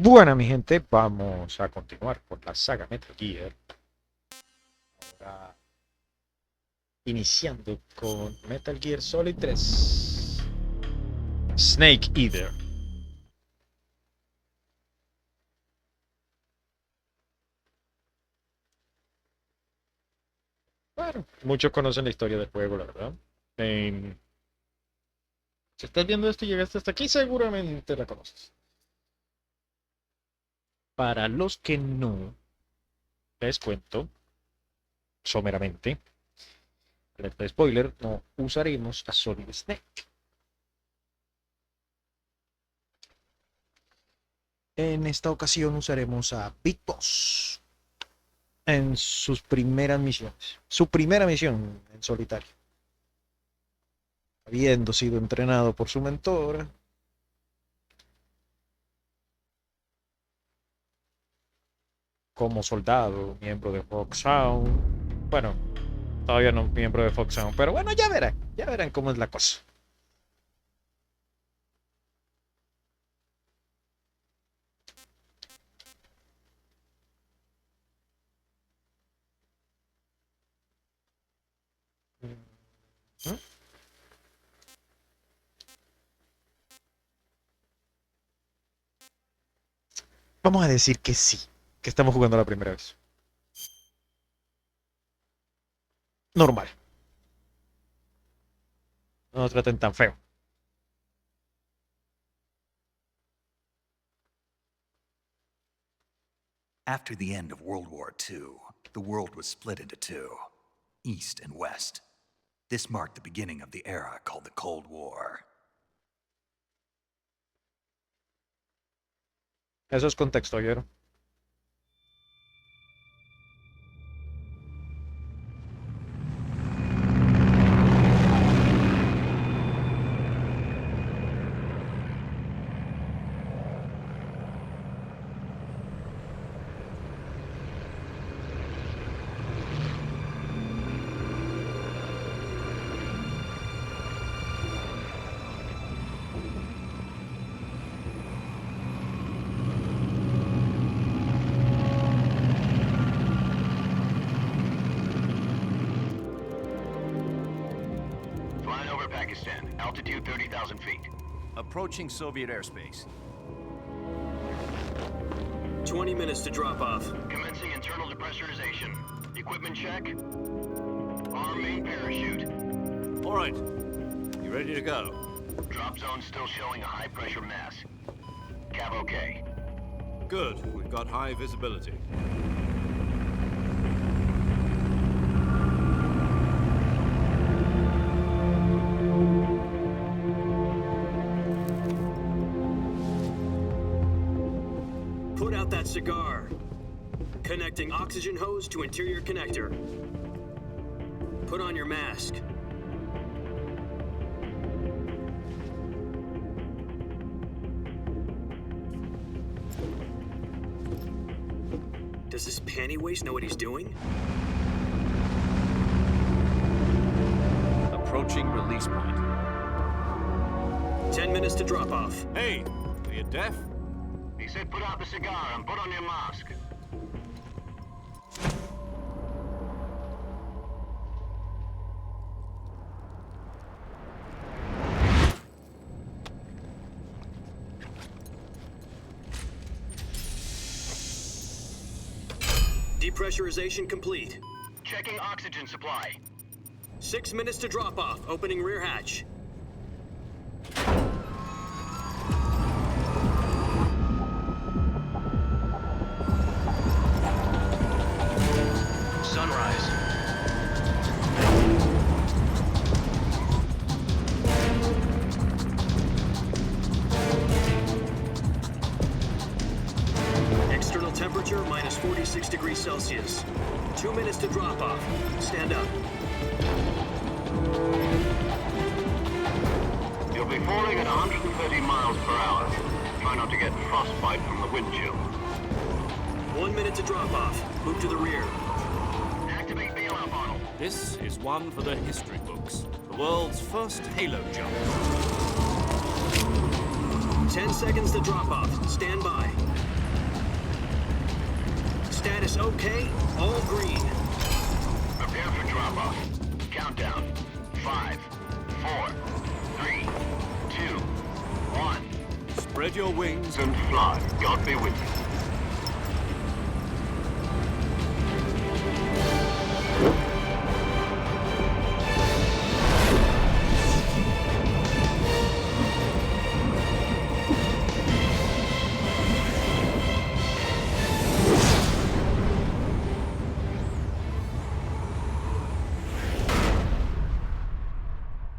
Bueno, mi gente, vamos a continuar con la saga Metal Gear. Ahora iniciando con Metal Gear Solid 3. Snake Eater. Bueno, muchos conocen la historia del juego, la verdad. Si estás viendo esto y llegaste hasta aquí, seguramente la conoces. Para los que no, les cuento someramente. Alerta de spoiler, no usaremos a Solid Snake. En esta ocasión usaremos a Big Boss en sus primeras misiones. Su primera misión en solitario. Habiendo sido entrenado por su mentora, como soldado, miembro de Foxhound. Bueno, todavía no miembro de Foxhound, pero bueno, ya verán cómo es la cosa. ¿Mm? Vamos a decir que sí, que estamos jugando la primera vez. Normal. No nos traten tan feo. After the end of World War II, the world was split into two, East and West. This marked the beginning of the era called the Cold War. Eso es contexto, ¿oyeron? Altitude 30,000 feet. Approaching Soviet airspace. 20 minutes to drop off. Commencing internal depressurization. Equipment check. Arm main parachute. All right. You ready to go? Drop zone still showing a high pressure mass. Cav okay. Good. We've got high visibility. Put out that cigar. Connecting oxygen hose to interior connector. Put on your mask. Does this panty waste know what he's doing? Approaching release point. 10 minutes to drop off. Hey, are you deaf? He said put out the cigar and put on your mask. Depressurization complete. Checking oxygen supply. 6 minutes to drop off. Opening rear hatch. Sunrise. External temperature minus 46 degrees Celsius. 2 minutes to drop off. Stand up. You'll be falling at 130 miles per hour. Try not to get frostbite from the wind chill. 1 minute to drop off. Move to the rear. Activate bailout model. This is one for the history books. The world's first halo jump. 10 seconds to drop off. Stand by. Status okay, all green. Prepare for drop-off. Countdown. 5, 4, 3, 2, 1. Spread your wings And fly. God be with you.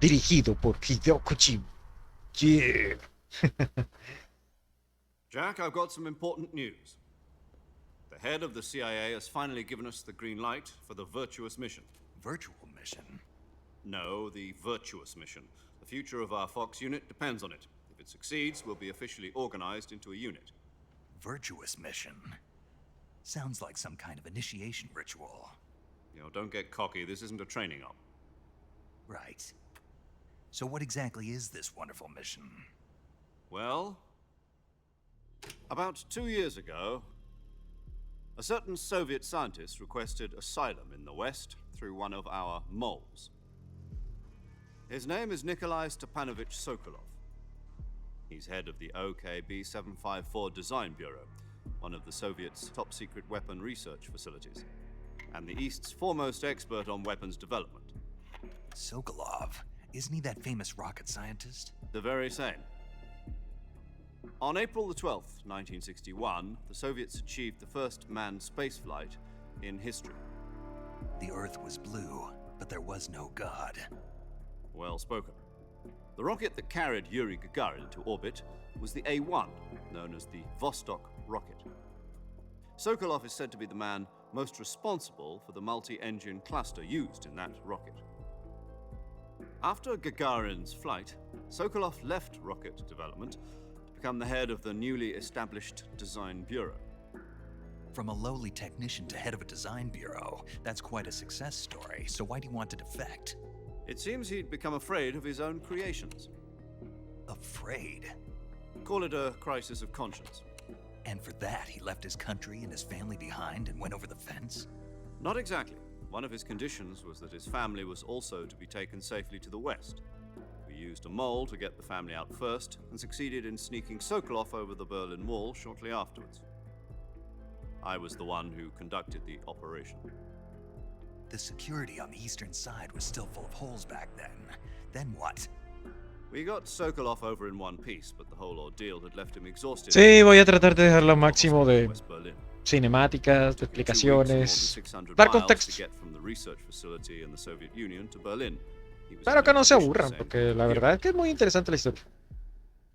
Dirigido por Hideo Kojima. Yeah. Jack, I've got some important news. The head of the CIA has finally given us the green light for the virtuous mission. Virtual mission? No, the virtuous mission. The future of our Fox unit depends on it. If it succeeds, we'll be officially organized into a unit. Virtuous mission? Sounds like some kind of initiation ritual. You know, don't get cocky. This isn't a training op. Right. So what exactly is this wonderful mission? Well, about 2 years ago, a certain Soviet scientist requested asylum in the West through one of our moles. His name is Nikolai Stepanovich Sokolov. He's head of the OKB 754 Design Bureau, one of the Soviets' top-secret weapon research facilities, and the East's foremost expert on weapons development. Sokolov? Isn't he that famous rocket scientist? The very same. On April the 12th, 1961, the Soviets achieved the first manned spaceflight in history. The Earth was blue, but there was no God. Well spoken. The rocket that carried Yuri Gagarin to orbit was the A-1, known as the Vostok rocket. Sokolov is said to be the man most responsible for the multi-engine cluster used in that rocket. After Gagarin's flight, Sokolov left rocket development to become the head of the newly established Design Bureau. From a lowly technician to head of a design bureau, that's quite a success story. So why do you want to defect? It seems he'd become afraid of his own creations. Afraid? Call it a crisis of conscience. And for that, he left his country and his family behind and went over the fence? Not exactly. One of his conditions was that his family was also to be taken safely to the West. We used a mole to get the family out first and succeeded in sneaking Sokolov over the Berlin Wall shortly afterwards. I was the one who conducted the operation. The security on the eastern side was still full of holes back then. Then what? We got Sokolov over in one piece, but the whole ordeal had left him exhausted. Sí, voy a tratar de dejar lo máximo de West Berlin. cinemáticas, de Took him 2 weeks and more than explicaciones, 600 dar miles to contexto. get from the research facility in the Soviet Union to Berlin. He was Claro in que no se condition aburran, to porque la say, verdad es que es muy interesante la historia.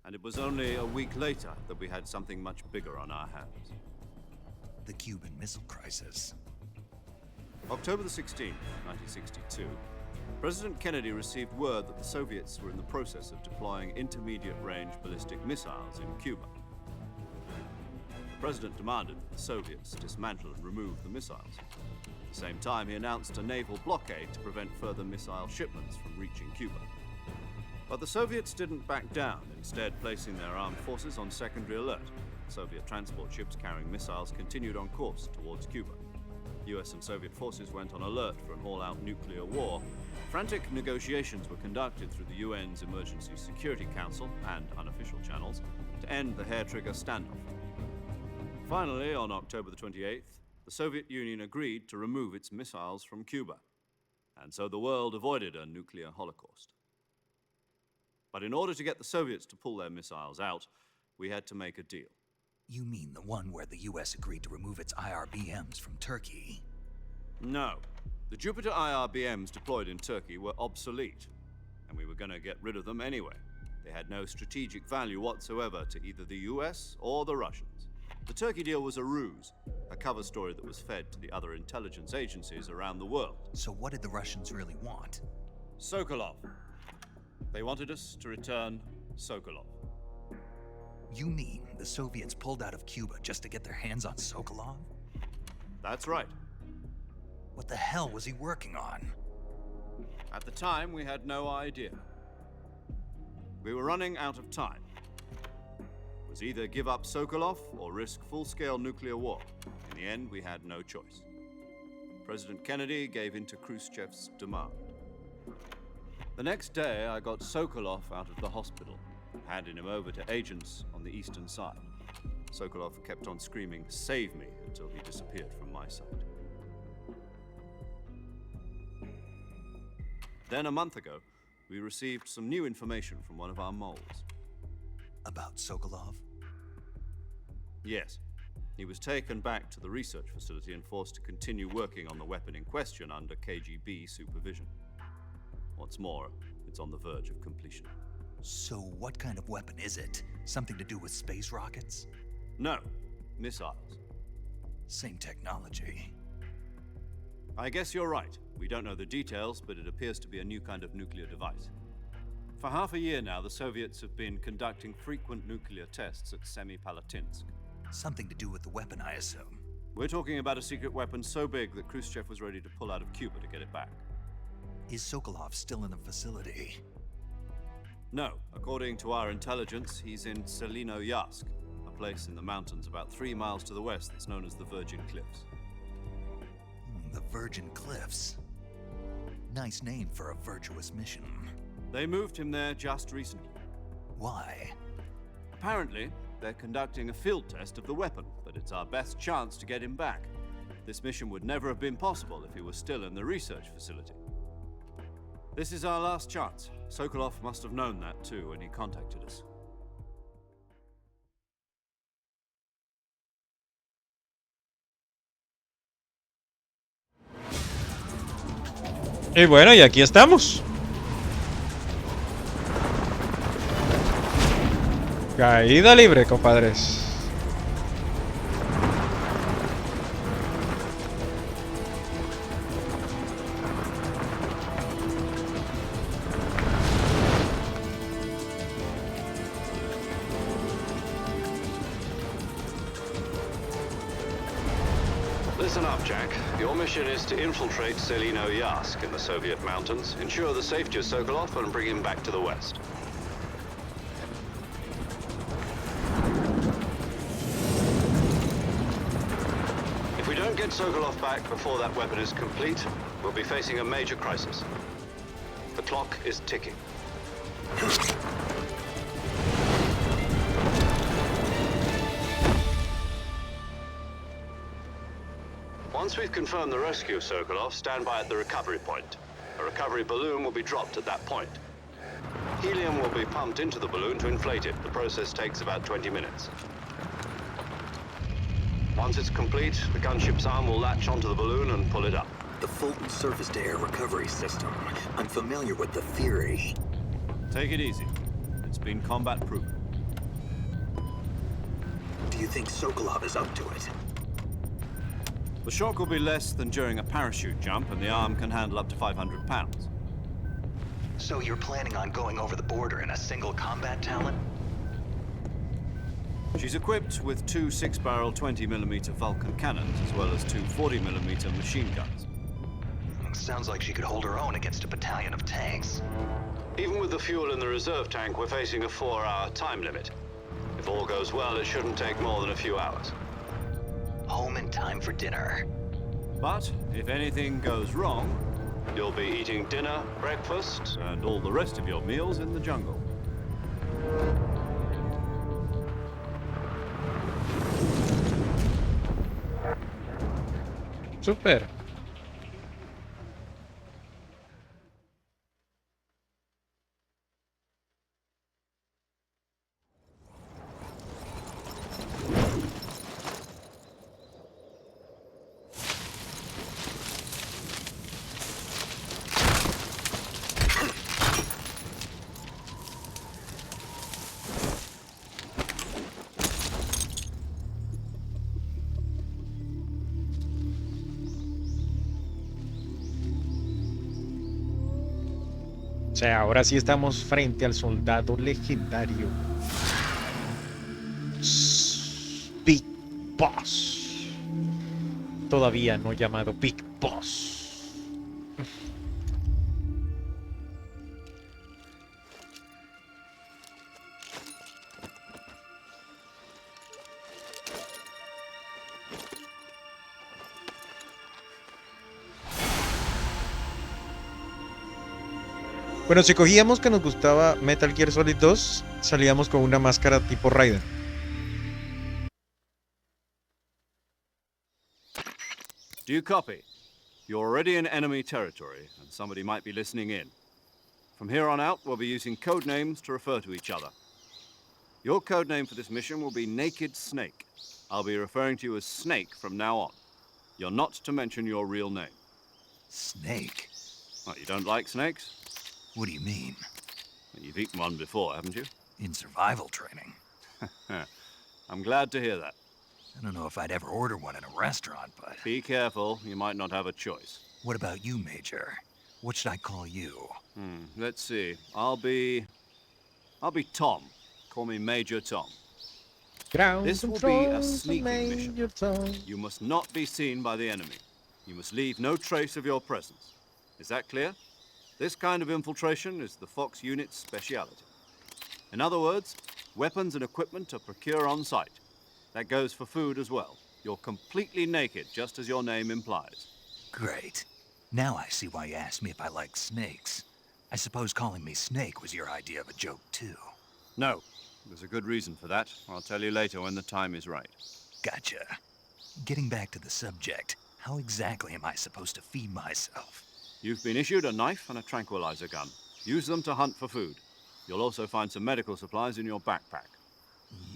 And it was only a week later that we had something much bigger on our hands. The Cuban Missile Crisis. October the 16th, 1962, President Kennedy received word that the Soviets were in the process of deploying intermediate-range ballistic missiles in Cuba. The President demanded that the Soviets dismantle and remove the missiles. At the same time, he announced a naval blockade to prevent further missile shipments from reaching Cuba. But the Soviets didn't back down, instead placing their armed forces on secondary alert. Soviet transport ships carrying missiles continued on course towards Cuba. US and Soviet forces went on alert for an all-out nuclear war. Frantic negotiations were conducted through the UN's Emergency Security Council and unofficial channels to end the hair-trigger standoff. Finally, on October the 28th, the Soviet Union agreed to remove its missiles from Cuba, and so the world avoided a nuclear holocaust. But in order to get the Soviets to pull their missiles out, we had to make a deal. You mean the one where the US agreed to remove its IRBMs from Turkey? No. The Jupiter IRBMs deployed in Turkey were obsolete, and we were going to get rid of them anyway. They had no strategic value whatsoever to either the US or the Russians. The Turkey deal was a ruse, a cover story that was fed to the other intelligence agencies around the world. So what did the Russians really want? Sokolov. They wanted us to return Sokolov. You mean the Soviets pulled out of Cuba just to get their hands on Sokolov? That's right. What the hell was he working on? At the time, we had no idea. We were running out of time. It was either give up Sokolov or risk full-scale nuclear war. In the end, we had no choice. President Kennedy gave in to Khrushchev's demand. The next day, I got Sokolov out of the hospital, handing him over to agents on the eastern side. Sokolov kept on screaming, "Save me," until he disappeared from my sight. Then a month ago, we received some new information from one of our moles. About Sokolov? Yes. He was taken back to the research facility and forced to continue working on the weapon in question under KGB supervision. What's more, it's on the verge of completion. So what kind of weapon is it? Something to do with space rockets? No, missiles. Same technology. I guess you're right. We don't know the details, but it appears to be a new kind of nuclear device. For half a year now, the Soviets have been conducting frequent nuclear tests at Semipalatinsk. Something to do with the weapon, I assume. We're talking about a secret weapon so big that Khrushchev was ready to pull out of Cuba to get it back. Is Sokolov still in the facility? No, according to our intelligence, he's in Selinoyarsk, a place in the mountains about 3 miles to the west that's known as the Virgin Cliffs. The Virgin Cliffs. Nice name for a virtuous mission. They moved him there just recently. Why? Apparently, they're conducting a field test of the weapon, but it's our best chance to get him back. This mission would never have been possible if he was still in the research facility. This is our last chance. Sokolov must have known that too when he contacted us. Y bueno, y aquí estamos. Caída libre, compadres. Listen up, Jack. Your mission is to infiltrate Selinoyarsk in the Soviet mountains, ensure the safety of Sokolov, and bring him back to the West. If we don't get Sokolov back before that weapon is complete, we'll be facing a major crisis. The clock is ticking. Once we've confirmed the rescue of Sokolov, stand by at the recovery point. A recovery balloon will be dropped at that point. Helium will be pumped into the balloon to inflate it. The process takes about 20 minutes. Once it's complete, the gunship's arm will latch onto the balloon and pull it up. The Fulton surface-to-air recovery system. I'm familiar with the theory. Take it easy. It's been combat-proven. Do you think Sokolov is up to it? The shock will be less than during a parachute jump, and the arm can handle up to 500 pounds. So you're planning on going over the border in a single combat talent? She's equipped with 2 6-barrel 20mm Vulcan cannons, as well as 2 40mm machine guns. Sounds like she could hold her own against a battalion of tanks. Even with the fuel in the reserve tank, we're facing a 4-hour time limit. If all goes well, it shouldn't take more than a few hours. Home in time for dinner. But if anything goes wrong, You'll be eating dinner, breakfast, and all the rest of your meals in the jungle. Super. O sea, ahora sí estamos frente al soldado legendario. Big Boss. Todavía no llamado Big Boss. Bueno, si cogíamos que nos gustaba Metal Gear Solid 2, salíamos con una máscara tipo Raiden. Do you copy? You're already in enemy territory, and somebody might be listening in. From here on out, we'll be using code names to refer to each other. Your code name for this mission will be Naked Snake. I'll be referring to you as Snake from now on. You're not to mention your real name. Snake? What, you don't like snakes? What do you mean? Well, you've eaten one before, haven't you? In survival training? I'm glad to hear that. I don't know if I'd ever order one in a restaurant, but... Be careful, you might not have a choice. What about you, Major? What should I call you? Let's see. I'll be Tom. Call me Major Tom. Ground This will be control a to sneaking mission. Major Tom. You must not be seen by the enemy. You must leave no trace of your presence. Is that clear? This kind of infiltration is the Fox unit's speciality. In other words, weapons and equipment are procured on site. That goes for food as well. You're completely naked, just as your name implies. Great. Now I see why you asked me if I like snakes. I suppose calling me Snake was your idea of a joke, too. No, there's a good reason for that. I'll tell you later when the time is right. Gotcha. Getting back to the subject, how exactly am I supposed to feed myself? You've been issued a knife and a tranquilizer gun. Use them to hunt for food. You'll also find some medical supplies in your backpack.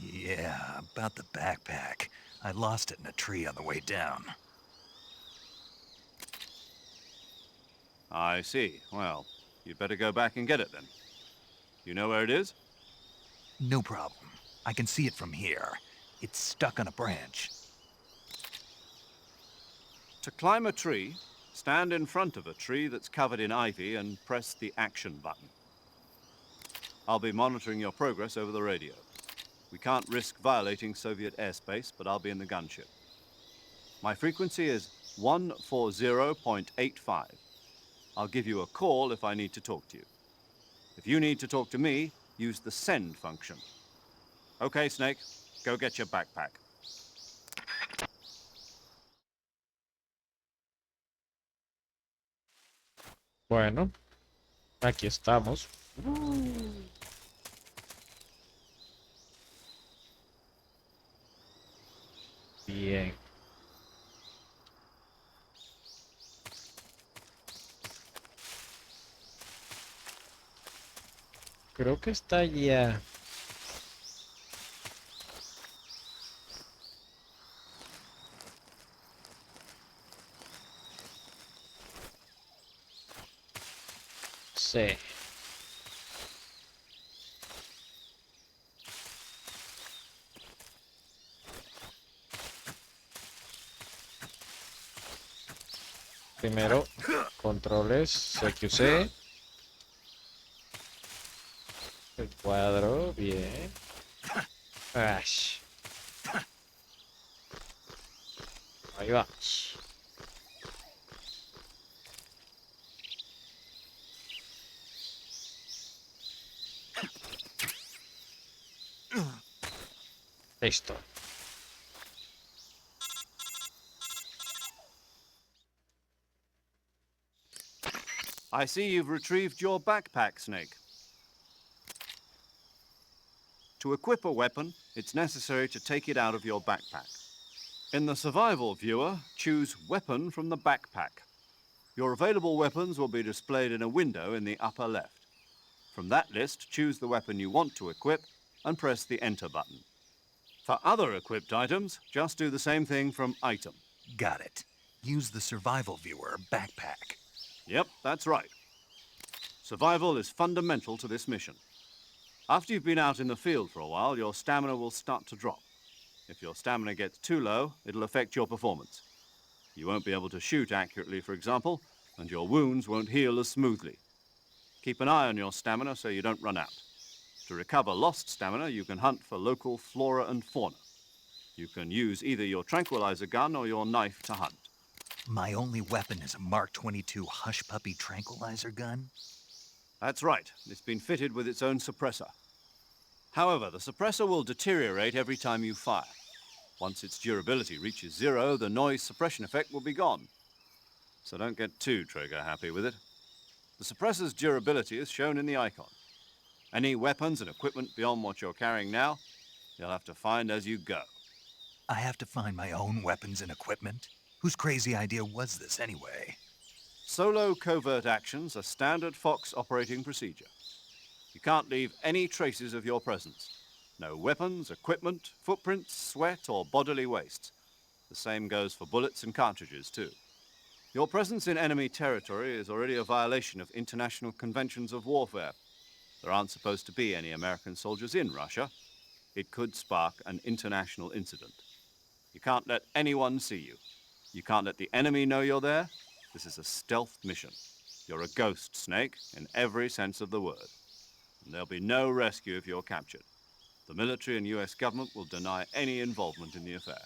Yeah, about the backpack. I lost it in a tree on the way down. I see. Well, you'd better go back and get it then. You know where it is? No problem. I can see it from here. It's stuck on a branch. To climb a tree, stand in front of a tree that's covered in ivy and press the action button. I'll be monitoring your progress over the radio. We can't risk violating Soviet airspace, but I'll be in the gunship. My frequency is 140.85. I'll give you a call if I need to talk to you. If you need to talk to me, use the send function. Okay, Snake, go get your backpack. Bueno, aquí estamos. Bien. Creo que está ya. Sí. Primero, controles, CQC. El cuadro, bien. Ash. Ahí vamos. Listo. I see you've retrieved your backpack, Snake. To equip a weapon, it's necessary to take it out of your backpack. In the survival viewer, choose Weapon from the backpack. Your available weapons will be displayed in a window in the upper left. From that list, choose the weapon you want to equip and press the Enter button. For other equipped items, just do the same thing from Item. Got it. Use the survival viewer backpack. Yep, that's right. Survival is fundamental to this mission. After you've been out in the field for a while, your stamina will start to drop. If your stamina gets too low, it'll affect your performance. You won't be able to shoot accurately, for example, and your wounds won't heal as smoothly. Keep an eye on your stamina so you don't run out. To recover lost stamina, you can hunt for local flora and fauna. You can use either your tranquilizer gun or your knife to hunt. My only weapon is a Mark 22 Hush Puppy tranquilizer gun? That's right. It's been fitted with its own suppressor. However, the suppressor will deteriorate every time you fire. Once its durability reaches 0, the noise suppression effect will be gone. So don't get too trigger happy with it. The suppressor's durability is shown in the icon. Any weapons and equipment beyond what you're carrying now, you'll have to find as you go. I have to find my own weapons and equipment? Whose crazy idea was this anyway? Solo covert actions are standard Fox operating procedure. You can't leave any traces of your presence. No weapons, equipment, footprints, sweat, or bodily waste. The same goes for bullets and cartridges, too. Your presence in enemy territory is already a violation of international conventions of warfare. There aren't supposed to be any American soldiers in Russia. It could spark an international incident. You can't let anyone see you. You can't let the enemy know you're there. This is a stealth mission. You're a ghost, Snake, in every sense of the word. And there'll be no rescue if you're captured. The military and US government will deny any involvement in the affair.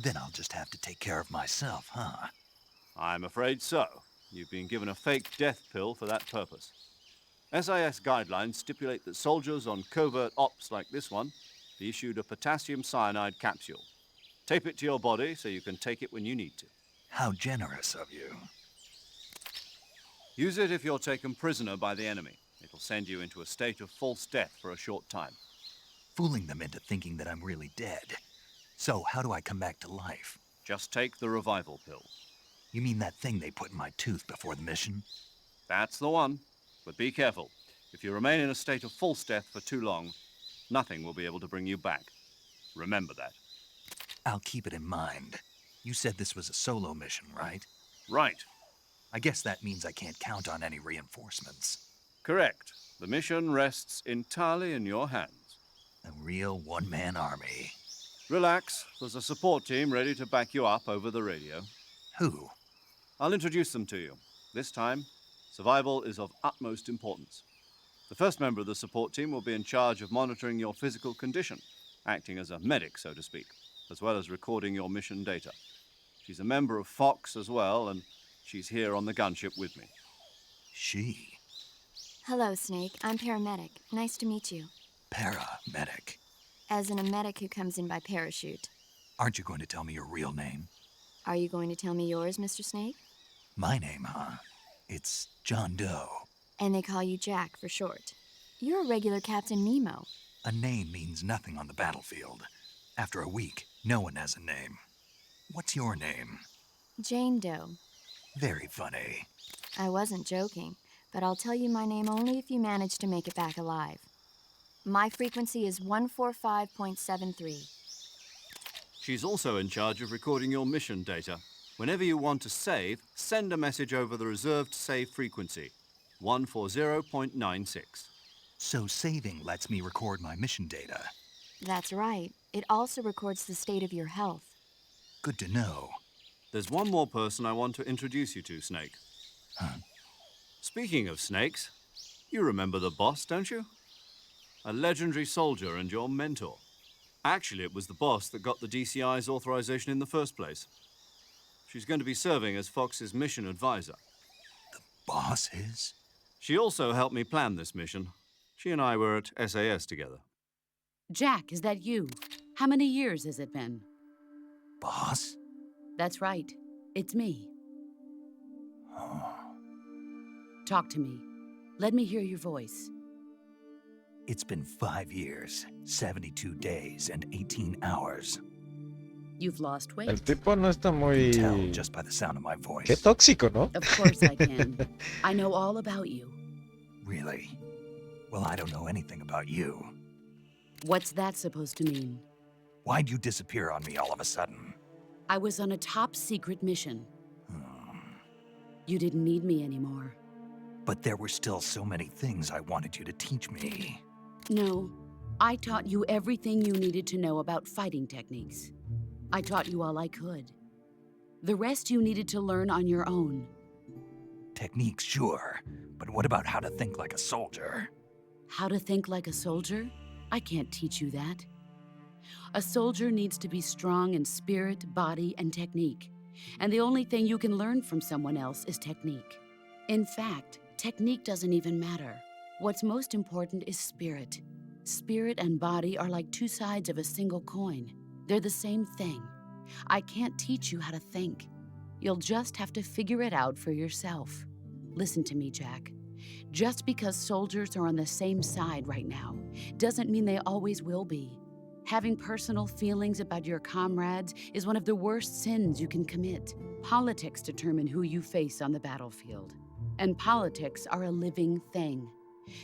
Then I'll just have to take care of myself, huh? I'm afraid so. You've been given a fake death pill for that purpose. SIS guidelines stipulate that soldiers on covert ops like this one be issued a potassium cyanide capsule. Tape it to your body so you can take it when you need to. How generous of you. Use it if you're taken prisoner by the enemy. It'll send you into a state of false death for a short time. Fooling them into thinking that I'm really dead. So, how do I come back to life? Just take the revival pill. You mean that thing they put in my tooth before the mission? That's the one. But be careful. If you remain in a state of false death for too long, nothing will be able to bring you back. Remember that. I'll keep it in mind. You said this was a solo mission, right? Right. I guess that means I can't count on any reinforcements. Correct. The mission rests entirely in your hands. A real one-man army. Relax. There's a support team ready to back you up over the radio. Who? I'll introduce them to you. This time, survival is of utmost importance. The first member of the support team will be in charge of monitoring your physical condition, acting as a medic, so to speak, as well as recording your mission data. She's a member of Fox as well, and she's here on the gunship with me. She? Hello, Snake. I'm paramedic. Nice to meet you. Paramedic. As in a medic who comes in by parachute. Aren't you going to tell me your real name? Are you going to tell me yours, Mr. Snake? My name, huh? It's John Doe. And they call you Jack for short. You're a regular Captain Nemo. A name means nothing on the battlefield. After a week, no one has a name. What's your name? Jane Doe. Very funny. I wasn't joking, but I'll tell you my name only if you manage to make it back alive. My frequency is 145.73. She's also in charge of recording your mission data. Whenever you want to save, send a message over the reserved save frequency, 140.96. So saving lets me record my mission data. That's right. It also records the state of your health. Good to know. There's one more person I want to introduce you to, Snake. Huh? Speaking of snakes, you remember the boss, don't you? A legendary soldier and your mentor. Actually, it was the boss that got the DCI's authorization in the first place. She's going to be serving as Fox's mission advisor. The boss is? She also helped me plan this mission. She and I were at SAS together. Jack, is that you? How many years has it been? Boss? That's right. It's me. Oh. Talk to me. Let me hear your voice. It's been 5 years, 72 days, and 18 hours. You've lost El weight? tipo no está muy... Tell just by the sound of my voice. Qué tóxico, ¿no? Of course I can. I know all about you. Really? Well, I don't know anything about you. What's that supposed to mean? Why'd you disappear on me all of a sudden? I was on a top secret mission. Hmm. You didn't need me anymore. But there were still so many things I wanted you to teach me. No, I taught you everything you needed to know about fighting techniques. I taught you all I could. The rest you needed to learn on your own. Techniques, sure. But what about how to think like a soldier? How to think like a soldier? I can't teach you that. A soldier needs to be strong in spirit, body, and technique. And the only thing you can learn from someone else is technique. In fact, technique doesn't even matter. What's most important is spirit. Spirit and body are like two sides of a single coin. They're the same thing. I can't teach you how to think. You'll just have to figure it out for yourself. Listen to me, Jack. Just because soldiers are on the same side right now doesn't mean they always will be. Having personal feelings about your comrades is one of the worst sins you can commit. Politics determine who you face on the battlefield. And politics are a living thing.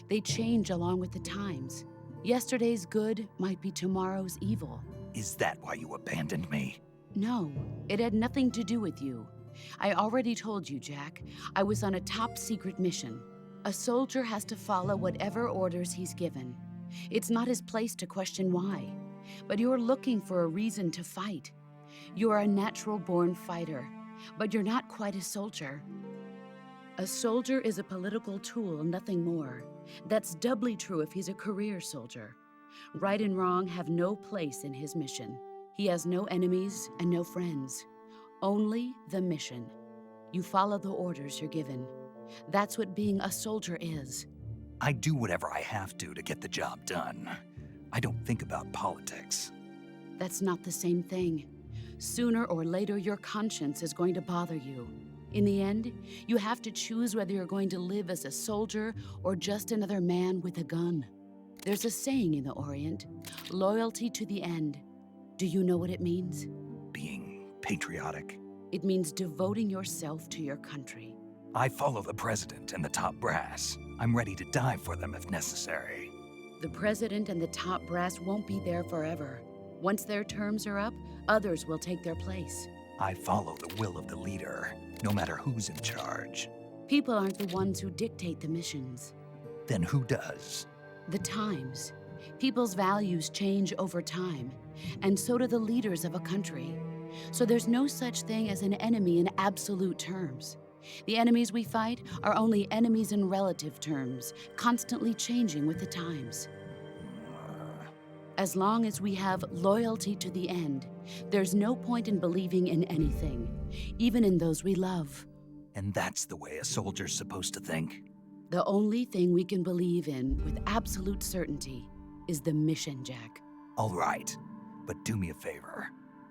They change along with the times. Yesterday's good might be tomorrow's evil. Is that why you abandoned me? No, it had nothing to do with you. I already told you, Jack. I was on a top-secret mission. A soldier has to follow whatever orders he's given. It's not his place to question why. But you're looking for a reason to fight. You're a natural-born fighter, but you're not quite a soldier. A soldier is a political tool, nothing more. That's doubly true if he's a career soldier. Right and wrong have no place in his mission. He has no enemies and no friends. Only the mission. You follow the orders you're given. That's what being a soldier is. I do whatever I have to get the job done. I don't think about politics. That's not the same thing. Sooner or later, your conscience is going to bother you. In the end, you have to choose whether you're going to live as a soldier or just another man with a gun. There's a saying in the Orient, loyalty to the end. Do you know what it means? Being patriotic. It means devoting yourself to your country. I follow the president and the top brass. I'm ready to die for them if necessary. The president and the top brass won't be there forever. Once their terms are up, others will take their place. I follow the will of the leader, no matter who's in charge. People aren't the ones who dictate the missions. Then who does? The times. People's values change over time, and so do the leaders of a country. So there's no such thing as an enemy in absolute terms. The enemies we fight are only enemies in relative terms, constantly changing with the times. As long as we have loyalty to the end, there's no point in believing in anything, even in those we love. And that's the way a soldier's supposed to think? The only thing we can believe in with absolute certainty is the mission, Jack. All right, but do me a favor.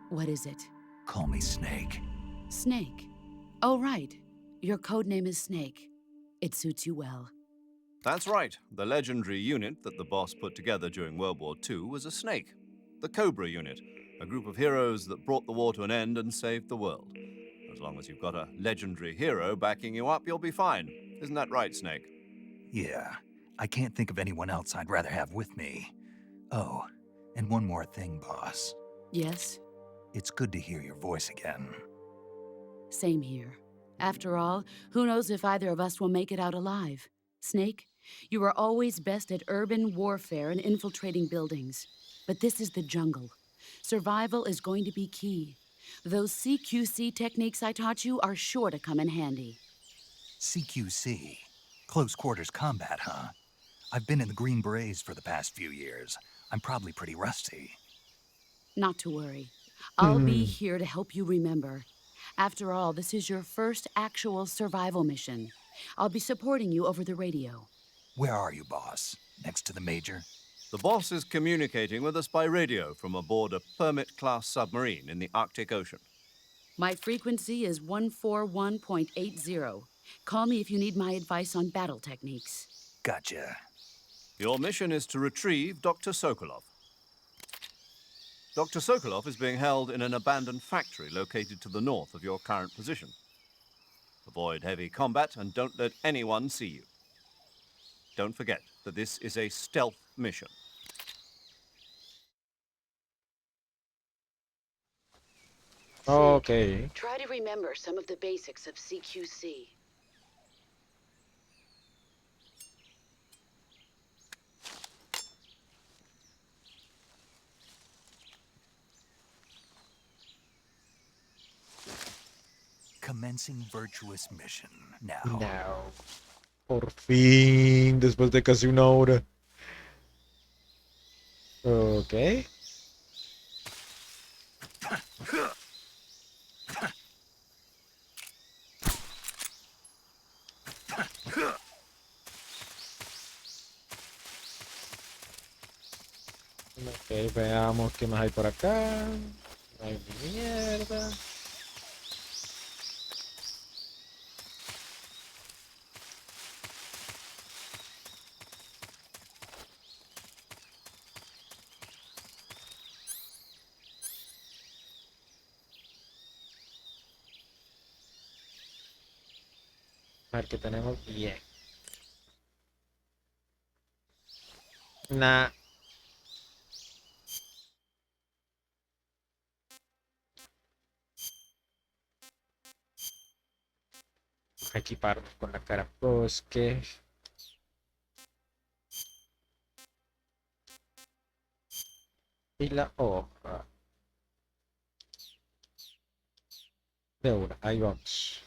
What is it? Call me Snake. Snake. Oh, right. Your code name is Snake. It suits you well. That's right. The legendary unit that the boss put together during World War II was a snake. The Cobra unit, a group of heroes that brought the war to an end and saved the world. As long as you've got a legendary hero backing you up, you'll be fine. Isn't that right, Snake? Yeah, I can't think of anyone else I'd rather have with me. Oh, and one more thing, boss. Yes? It's good to hear your voice again. Same here. After all, who knows if either of us will make it out alive? Snake, you are always best at urban warfare and infiltrating buildings. But this is the jungle. Survival is going to be key. Those CQC techniques I taught you are sure to come in handy. CQC? Close quarters combat, huh? I've been in the Green Berets for the past few years. I'm probably pretty rusty. Not to worry. I'll be here to help you remember. After all, this is your first actual survival mission. I'll be supporting you over the radio. Where are you, boss? Next to the Major? The boss is communicating with us by radio from aboard a Permit-class submarine in the Arctic Ocean. My frequency is 141.80. Call me if you need my advice on battle techniques. Gotcha. Your mission is to retrieve Dr. Sokolov. Dr. Sokolov is being held in an abandoned factory located to the north of your current position. Avoid heavy combat and don't let anyone see you. Don't forget that this is a stealth mission. Ok. Try to remember some of the basics of CQC. Commencing virtuous mission. Now. No. Por fin, después de casi una hora. Ok. Ok, veamos qué más hay por acá. No hay ni mierda. A ver qué tenemos. Bien. Nah. Equiparnos con la cara. Pues que. Y la hoja. De una. Ahí vamos.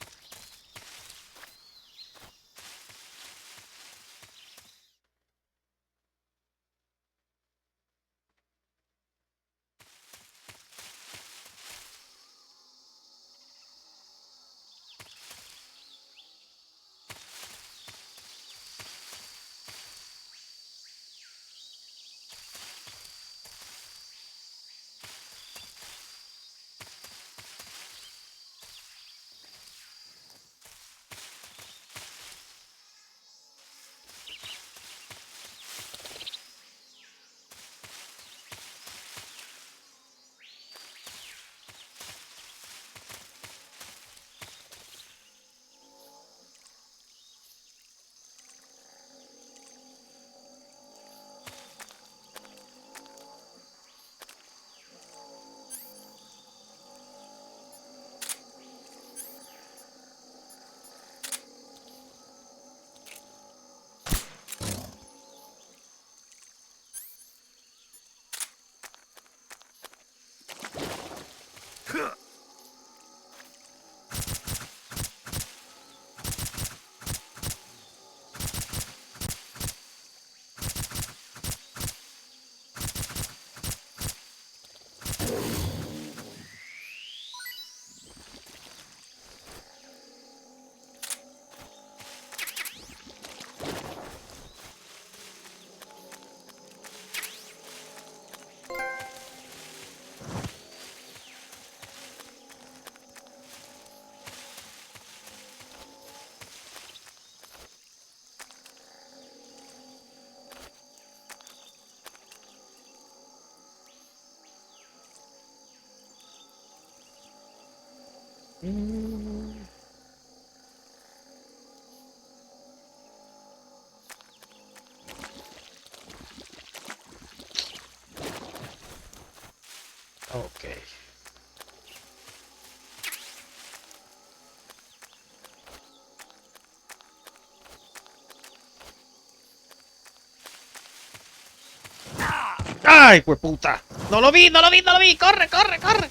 Ok. ¡Ay, puta! ¡No lo vi, no lo vi, no lo vi! ¡Corre, corre, corre!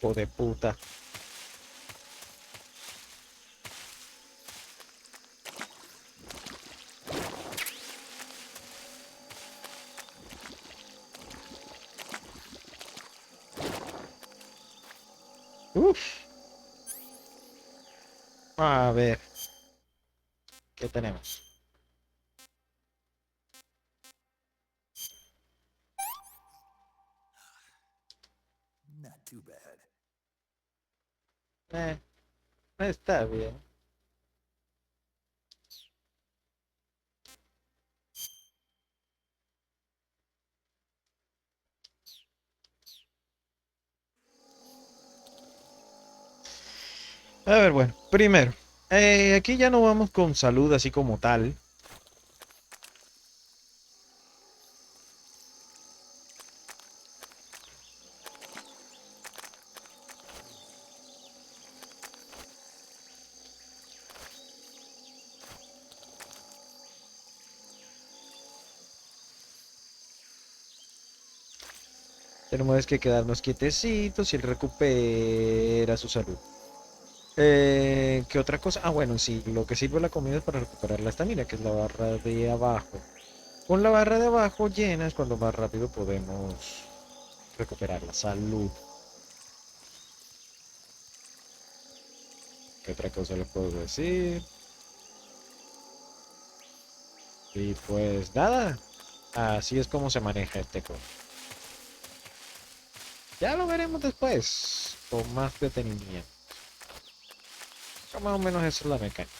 ¡Hijo de puta! Uf. A ver. ¿Qué tenemos? Not too bad. Está bien. A ver, bueno. Primero. Aquí ya no vamos con salud así como tal. Tenemos que quedarnos quietecitos y él recupera su salud. ¿Qué otra cosa? Ah, bueno, sí, lo que sirve la comida es para recuperar la estamina, que es la barra de abajo. Con la barra de abajo llena es cuando más rápido podemos recuperar la salud. ¿Qué otra cosa le puedo decir? Y pues nada, así es como se maneja este juego. Ya lo veremos después, con más detenimiento. Más o menos esa es la mecánica.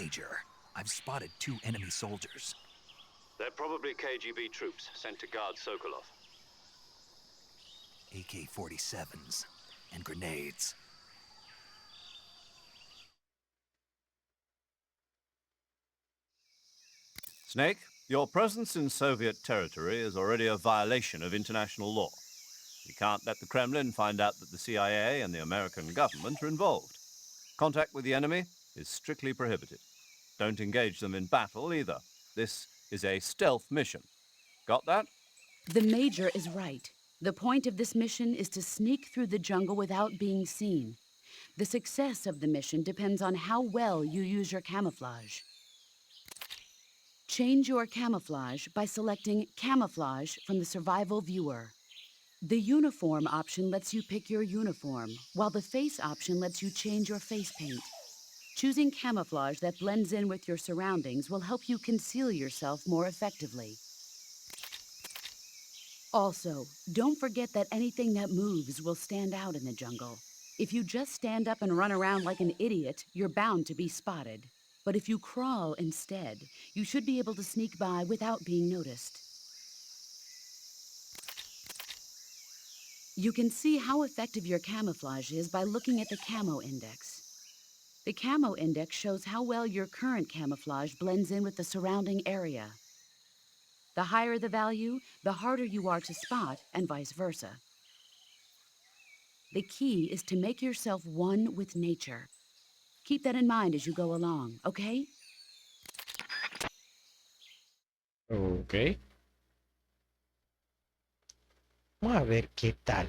Major. I've spotted 2 enemy soldiers. They're probably KGB troops sent to guard Sokolov. AK-47s and grenades. Snake, your presence in Soviet territory is already a violation of international law. You can't let the Kremlin find out that the CIA and the American government are involved. Contact with the enemy is strictly prohibited. Don't engage them in battle either. This is a stealth mission. Got that? The Major is right. The point of this mission is to sneak through the jungle without being seen. The success of the mission depends on how well you use your camouflage. Change your camouflage by selecting Camouflage from the Survival Viewer. The Uniform option lets you pick your uniform, while the Face option lets you change your face paint. Choosing camouflage that blends in with your surroundings will help you conceal yourself more effectively. Also, don't forget that anything that moves will stand out in the jungle. If you just stand up and run around like an idiot, you're bound to be spotted. But if you crawl instead, you should be able to sneak by without being noticed. You can see how effective your camouflage is by looking at the Camo Index. The Camo Index shows how well your current camouflage blends in with the surrounding area. The higher the value, the harder you are to spot, and vice versa. The key is to make yourself one with nature. Keep that in mind as you go along, okay? Ok. Vamos a ver qué tal.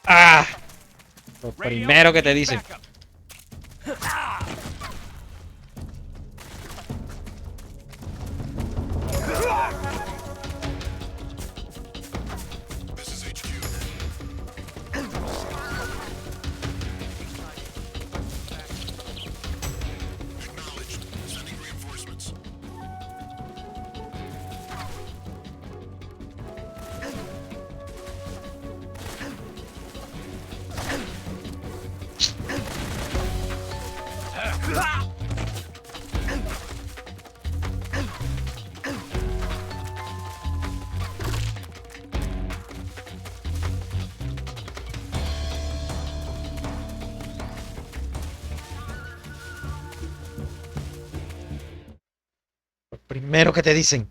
¡Ah! Lo primero que te dicen. Lo primero que te dicen.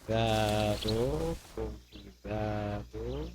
Cuidado, con cuidado.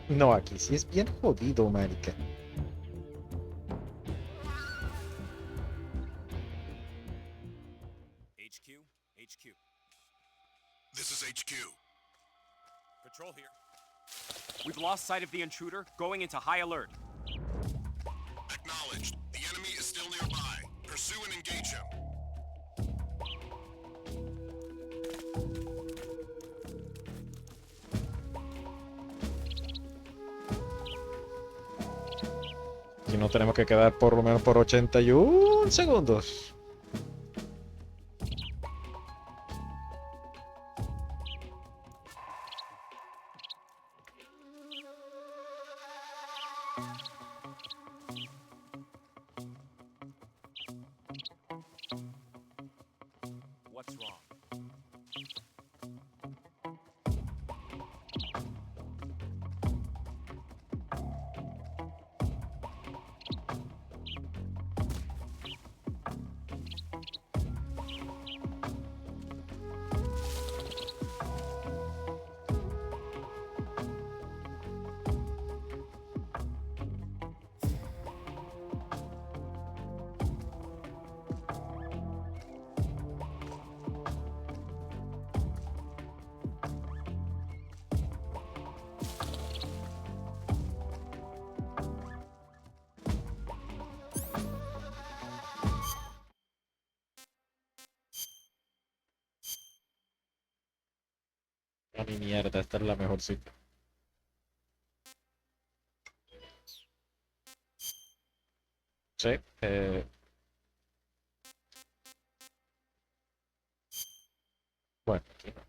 No, aquí sí es bien jodido, marica. HQ, HQ. This is HQ. Patrol here. We've lost sight of the intruder, going into high alert. Acknowledged. The enemy is still nearby. Pursue and engage him. Y no tenemos que quedar por lo menos por 81 segundos. What's wrong? A mi mierda, esta es la mejor cita. Sí, bueno, aquí no.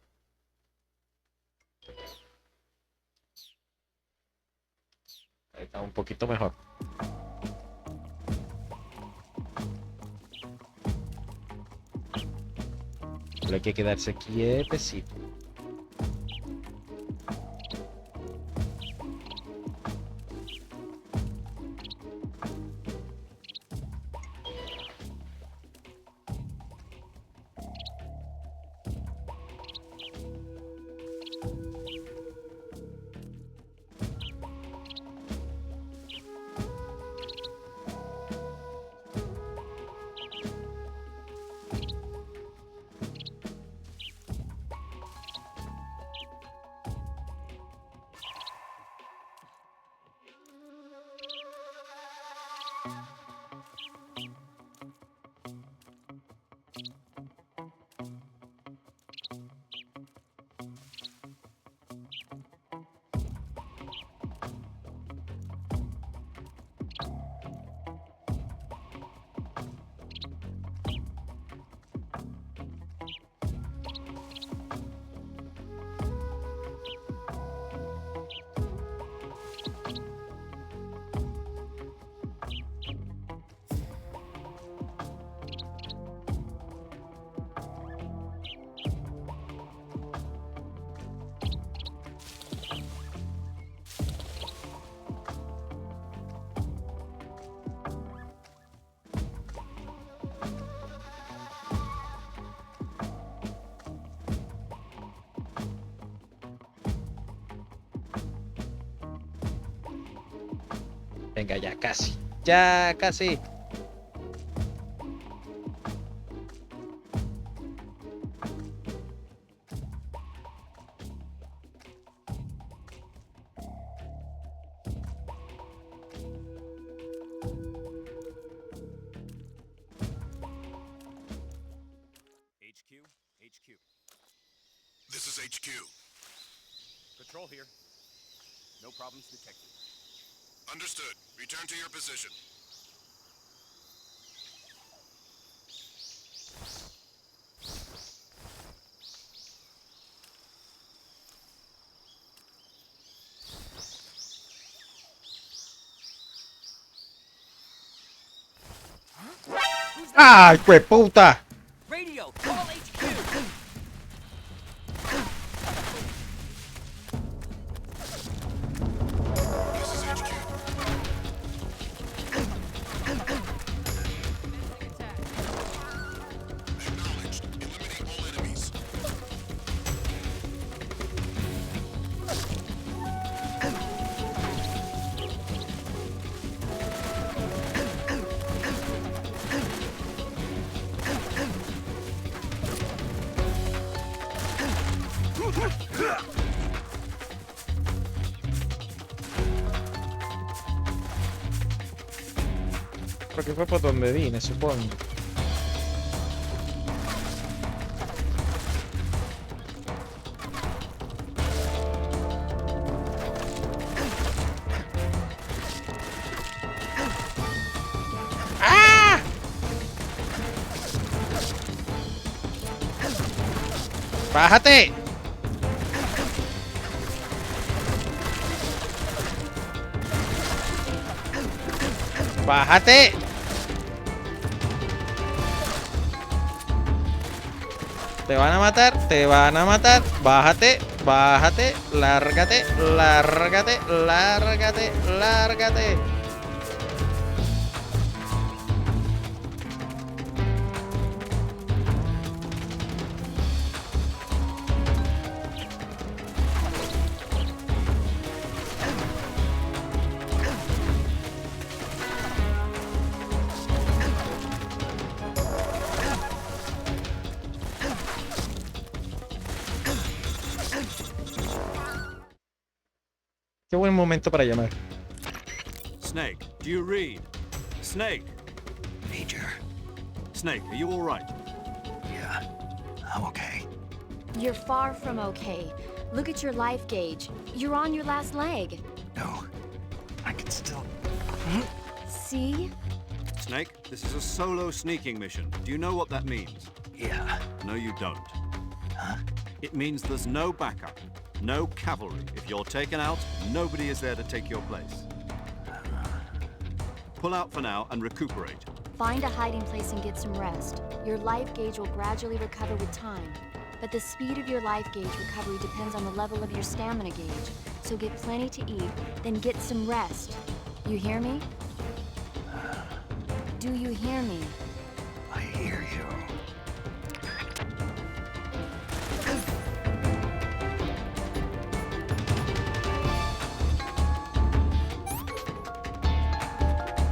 Ahí está un poquito mejor. Pero hay que quedarse quietecito. Venga, ya casi. Ya casi. HQ, HQ. This is HQ. Patrol here. No problems detected. Understood. Return to your position. ¡Ay, puta! Radio, call HQ. This is HQ. Acknowledged. Eliminate all enemies. Porque fue por donde vine, supongo. ¡Ah! ¡Bájate! ¡Bájate! Te van a matar, te van a matar. Bájate, bájate, lárgate, lárgate, lárgate, lárgate. Qué buen momento para llamar. Snake, do you read? Snake! Major. Snake, are you all right? Yeah, I'm okay. You're far from okay. Look at your life gauge. You're on your last leg. No, I can still... See? Snake, this is a solo sneaking mission. Do you know what that means? Yeah. No, you don't. Huh? It means there's no backup, no cavalry. If you're taken out, nobody is there to take your place. Pull out for now and recuperate. Find a hiding place and get some rest. Your life gauge will gradually recover with time. But the speed of your life gauge recovery depends on the level of your stamina gauge. So get plenty to eat, then get some rest. You hear me? Do you hear me? I hear you.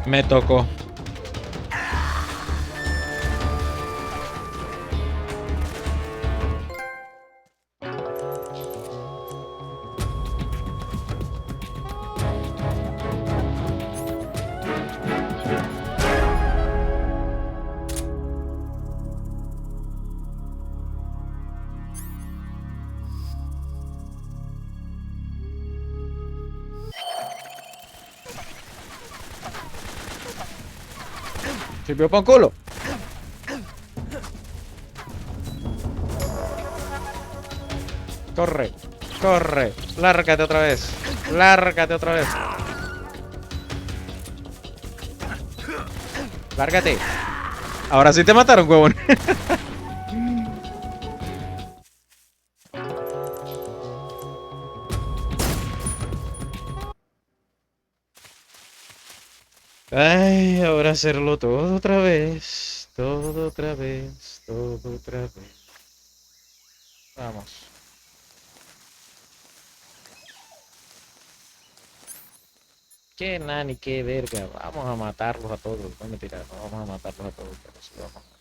Me tocó. Sirvió pa' un culo. Corre, corre. Lárgate otra vez. Lárgate otra vez. Lárgate. Ahora sí te mataron, huevón. Ay, ahora hacerlo todo otra vez. Todo otra vez. Todo otra vez. Vamos. Qué nani, qué verga. Vamos a matarlos a todos. No mentira, no vamos a matarlos a todos, pero sí vamos a...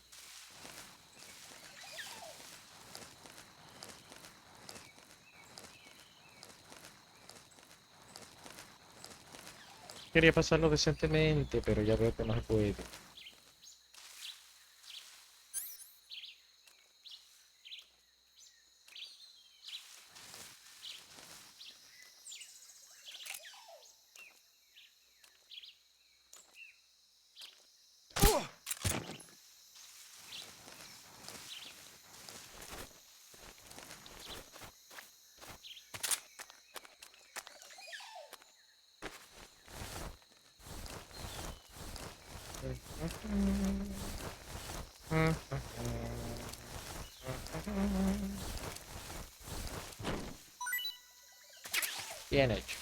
Quería pasarlo decentemente, pero ya veo que no se puede. Bien hecho.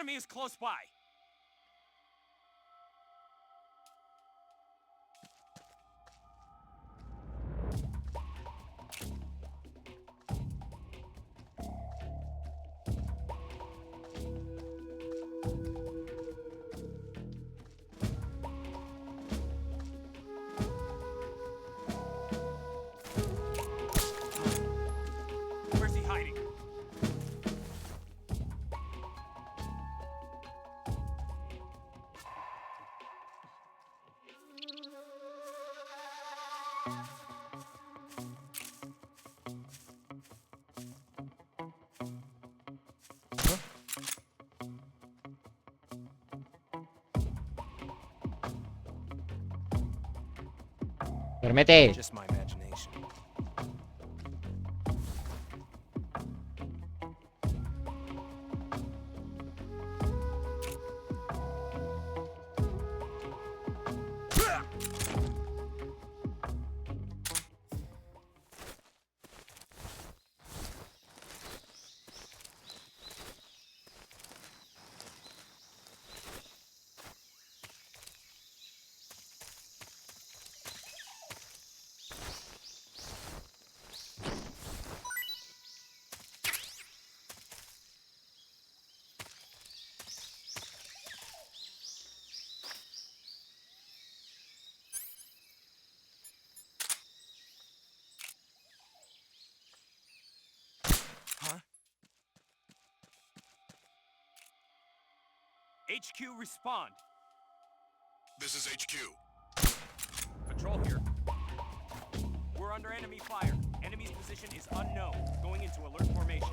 enemy is close by. Where's he hiding? Duérmete. Just my imagination. HQ, respond. This is HQ. Patrol here. We're under enemy fire. Enemy's position is unknown. Going into alert formation.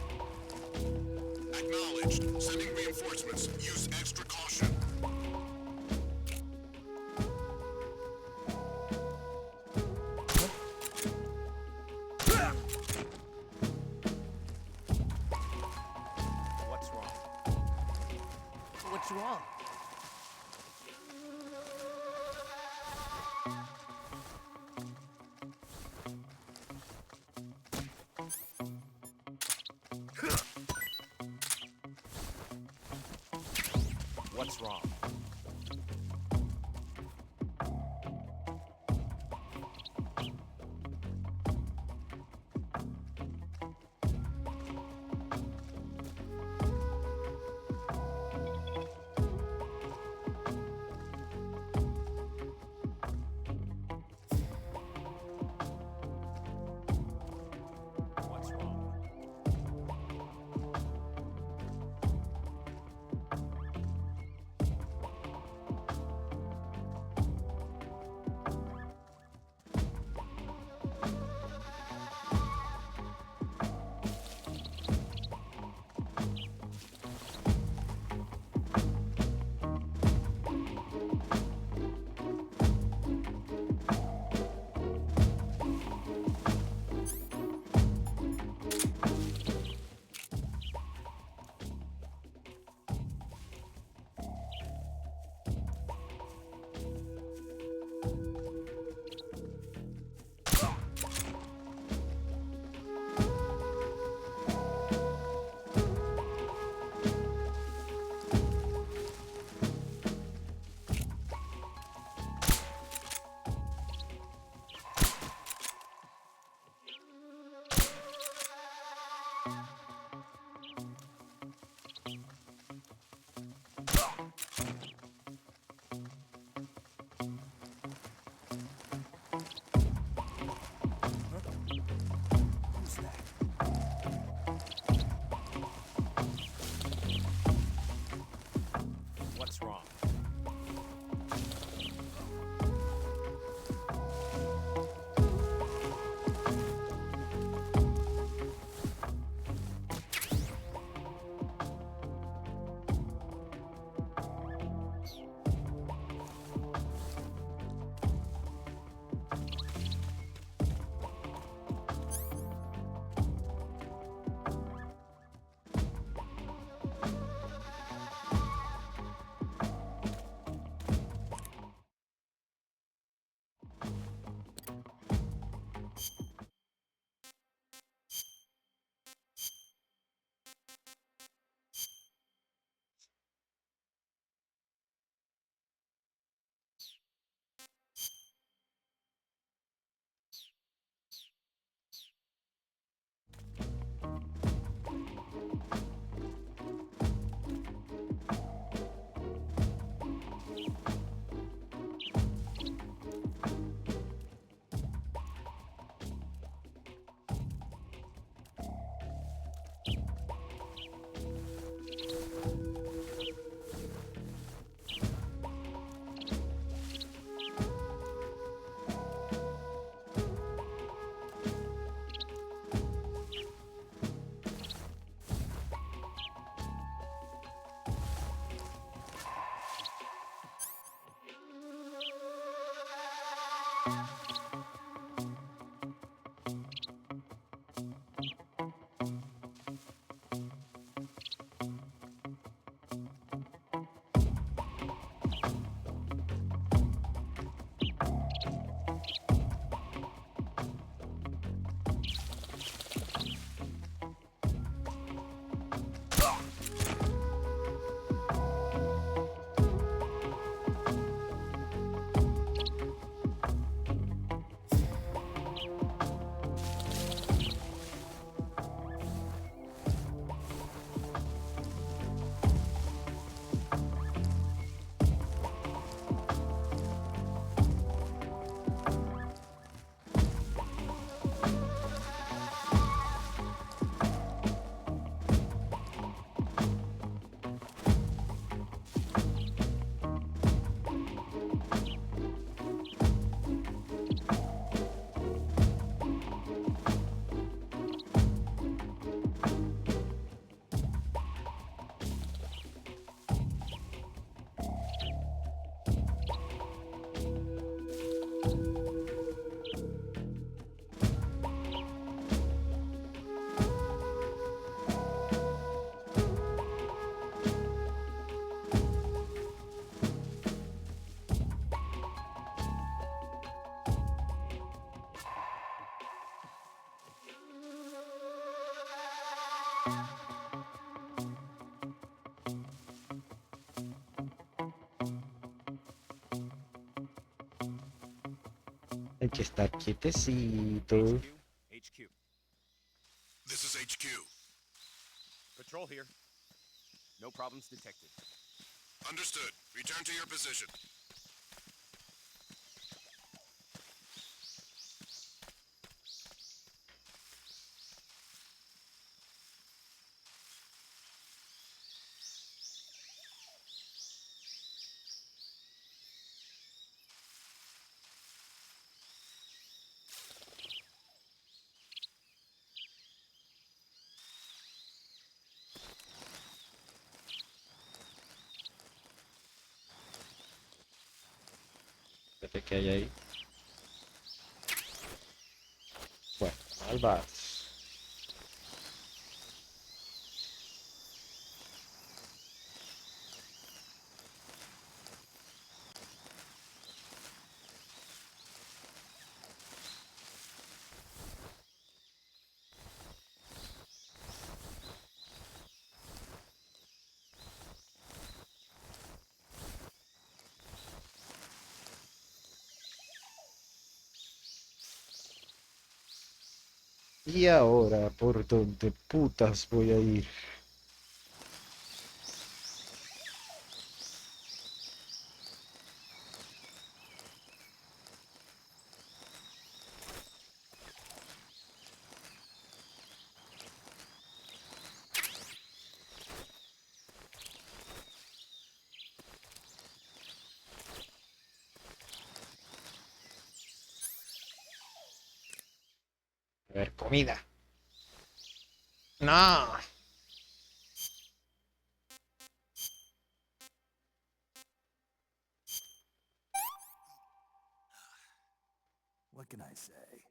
Acknowledged. Sending reinforcements. Use extra caution. What's wrong? What's wrong? What's wrong? What's wrong? Who's that? What's wrong? Hay que estar quietecito. HQ. This is HQ. Patrol here. No problems detected. Understood. Return to your position. Fíjate que hay ahí. Bueno, malvados. Y ahora, ¿por dónde putas voy a ir? A ver, comida. No. What can I say?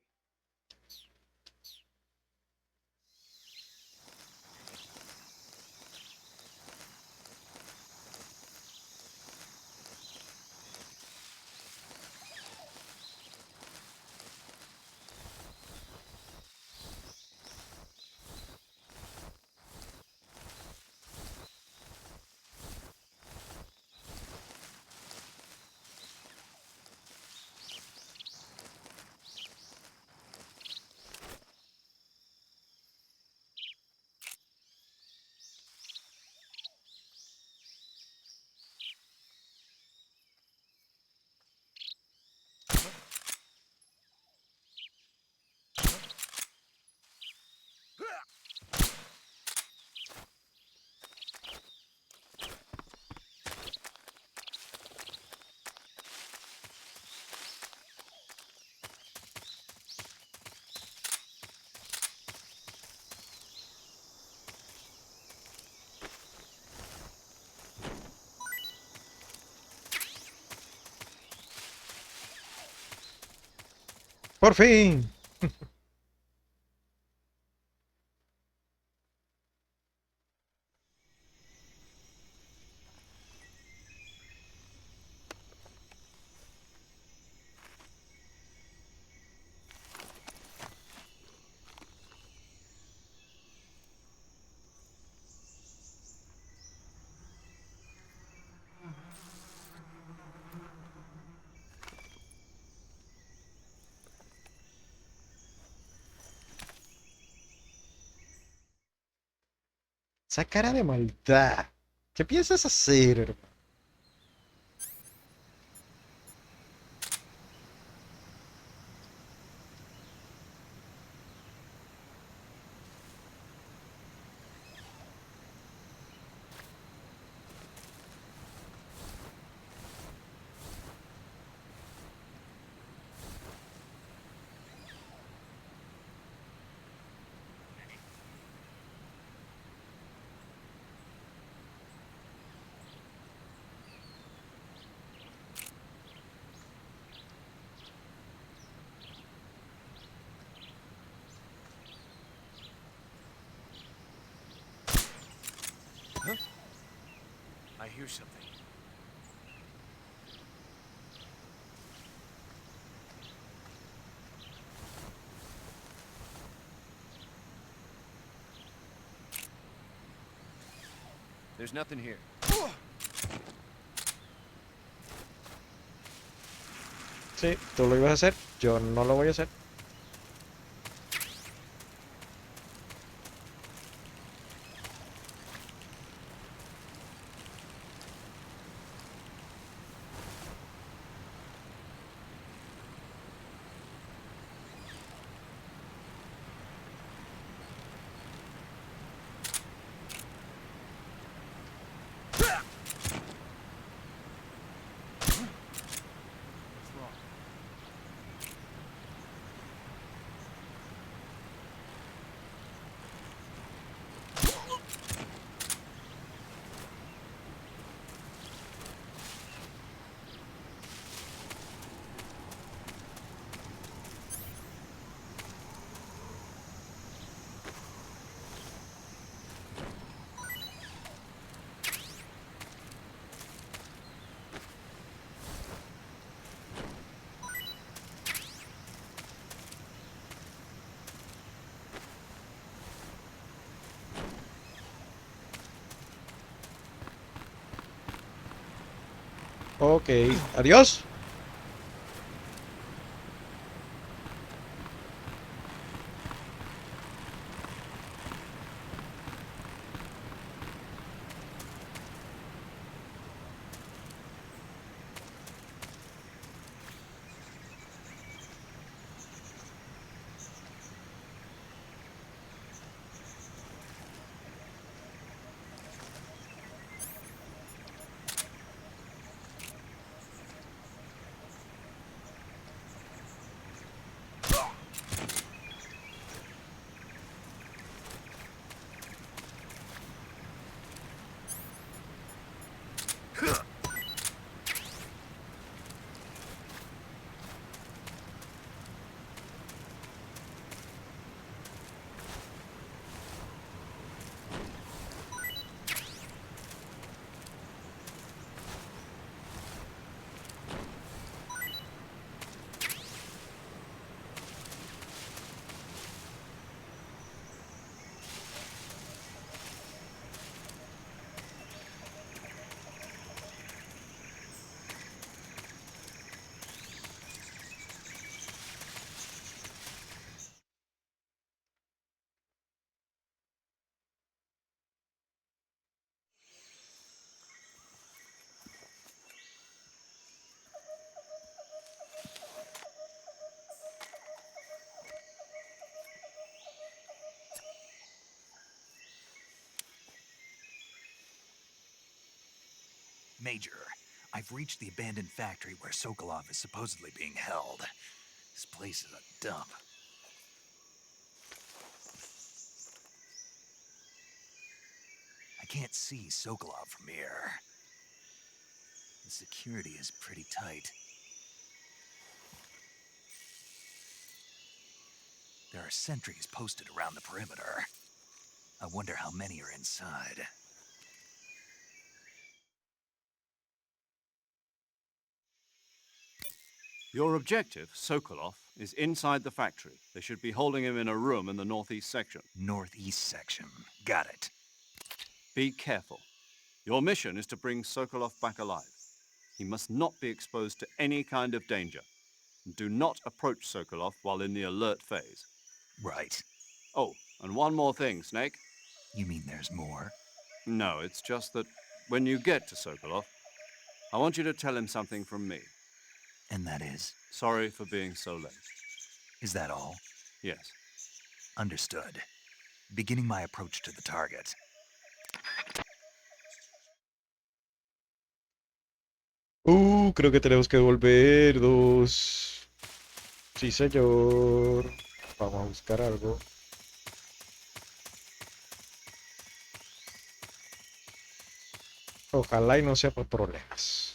¡Por fin! Esa cara de maldad. ¿Qué piensas hacer, hermano? I hear something. There's nothing here. Sí, tú lo ibas a hacer, yo no lo voy a hacer. Ok, adiós. Major, I've reached the abandoned factory where Sokolov is supposedly being held. This place is a dump. I can't see Sokolov from here. The security is pretty tight. There are sentries posted around the perimeter. I wonder how many are inside. Your objective, Sokolov, is inside the factory. They should be holding him in a room in the northeast section. Northeast section. Got it. Be careful. Your mission is to bring Sokolov back alive. He must not be exposed to any kind of danger. Do not approach Sokolov while in the alert phase. Right. Oh, and one more thing, Snake. You mean there's more? No, it's just that when you get to Sokolov, I want you to tell him something from me. And that is? Sorry for being so late. Is that all? Yes. Understood. Beginning my approach to the target. Creo que tenemos que volver dos. Sí, señor. Vamos a buscar algo. Ojalá y no sea por problemas.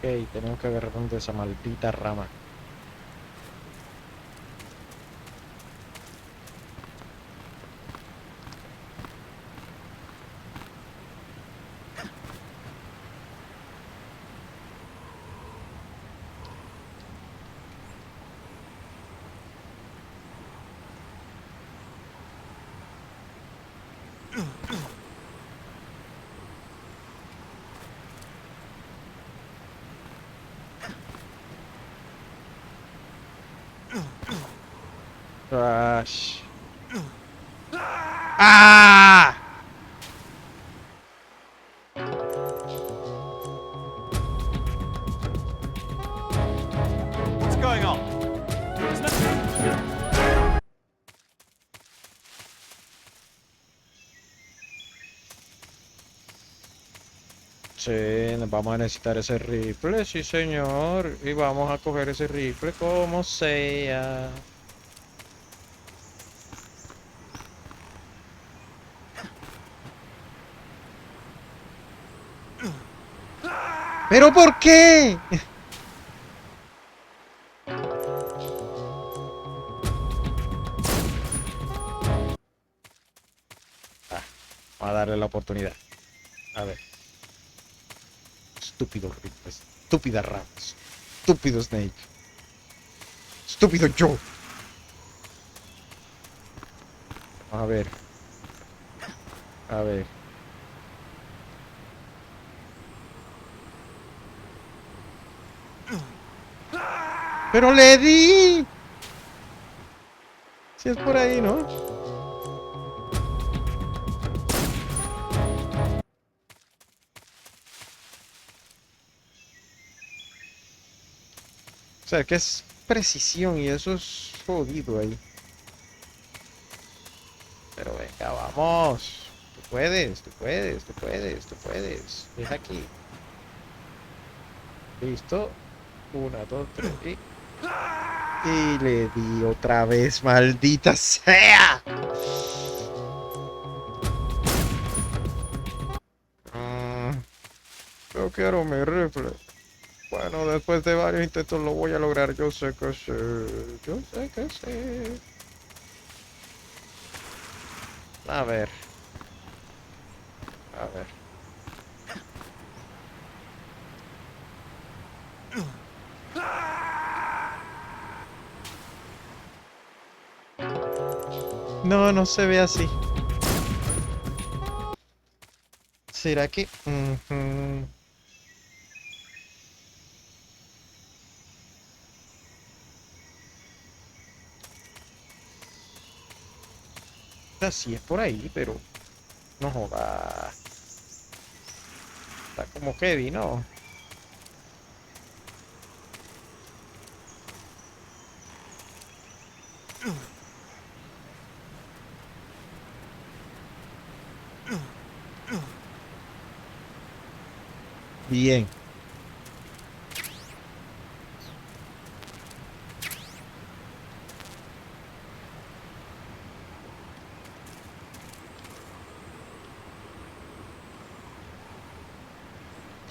Ok, tenemos que agarrarnos de esa maldita rama. Ash. ¡Ah! What's going on? Sí, nos vamos a necesitar ese rifle, sí señor. Y vamos a coger ese rifle como sea. ¿Pero por qué? Vamos a darle la oportunidad. A ver. Estúpido rifle, estúpida Rams, estúpido Snake, estúpido yo. A ver. A ver. ¡Pero le di! Si es por ahí, ¿no? O sea, que es precisión y eso es jodido ahí. Pero venga, vamos. Tú puedes, tú puedes, tú puedes, tú puedes. Deja aquí. Listo. Una, dos, tres y... Y le di otra vez, maldita sea. Yo quiero mi rifle. Bueno, después de varios intentos lo voy a lograr. Yo sé que sí. Yo sé que sí. A ver. A ver. No, no se ve así. ¿Será que? Así es por ahí, pero no joda. Está como heavy, ¿no? Bien.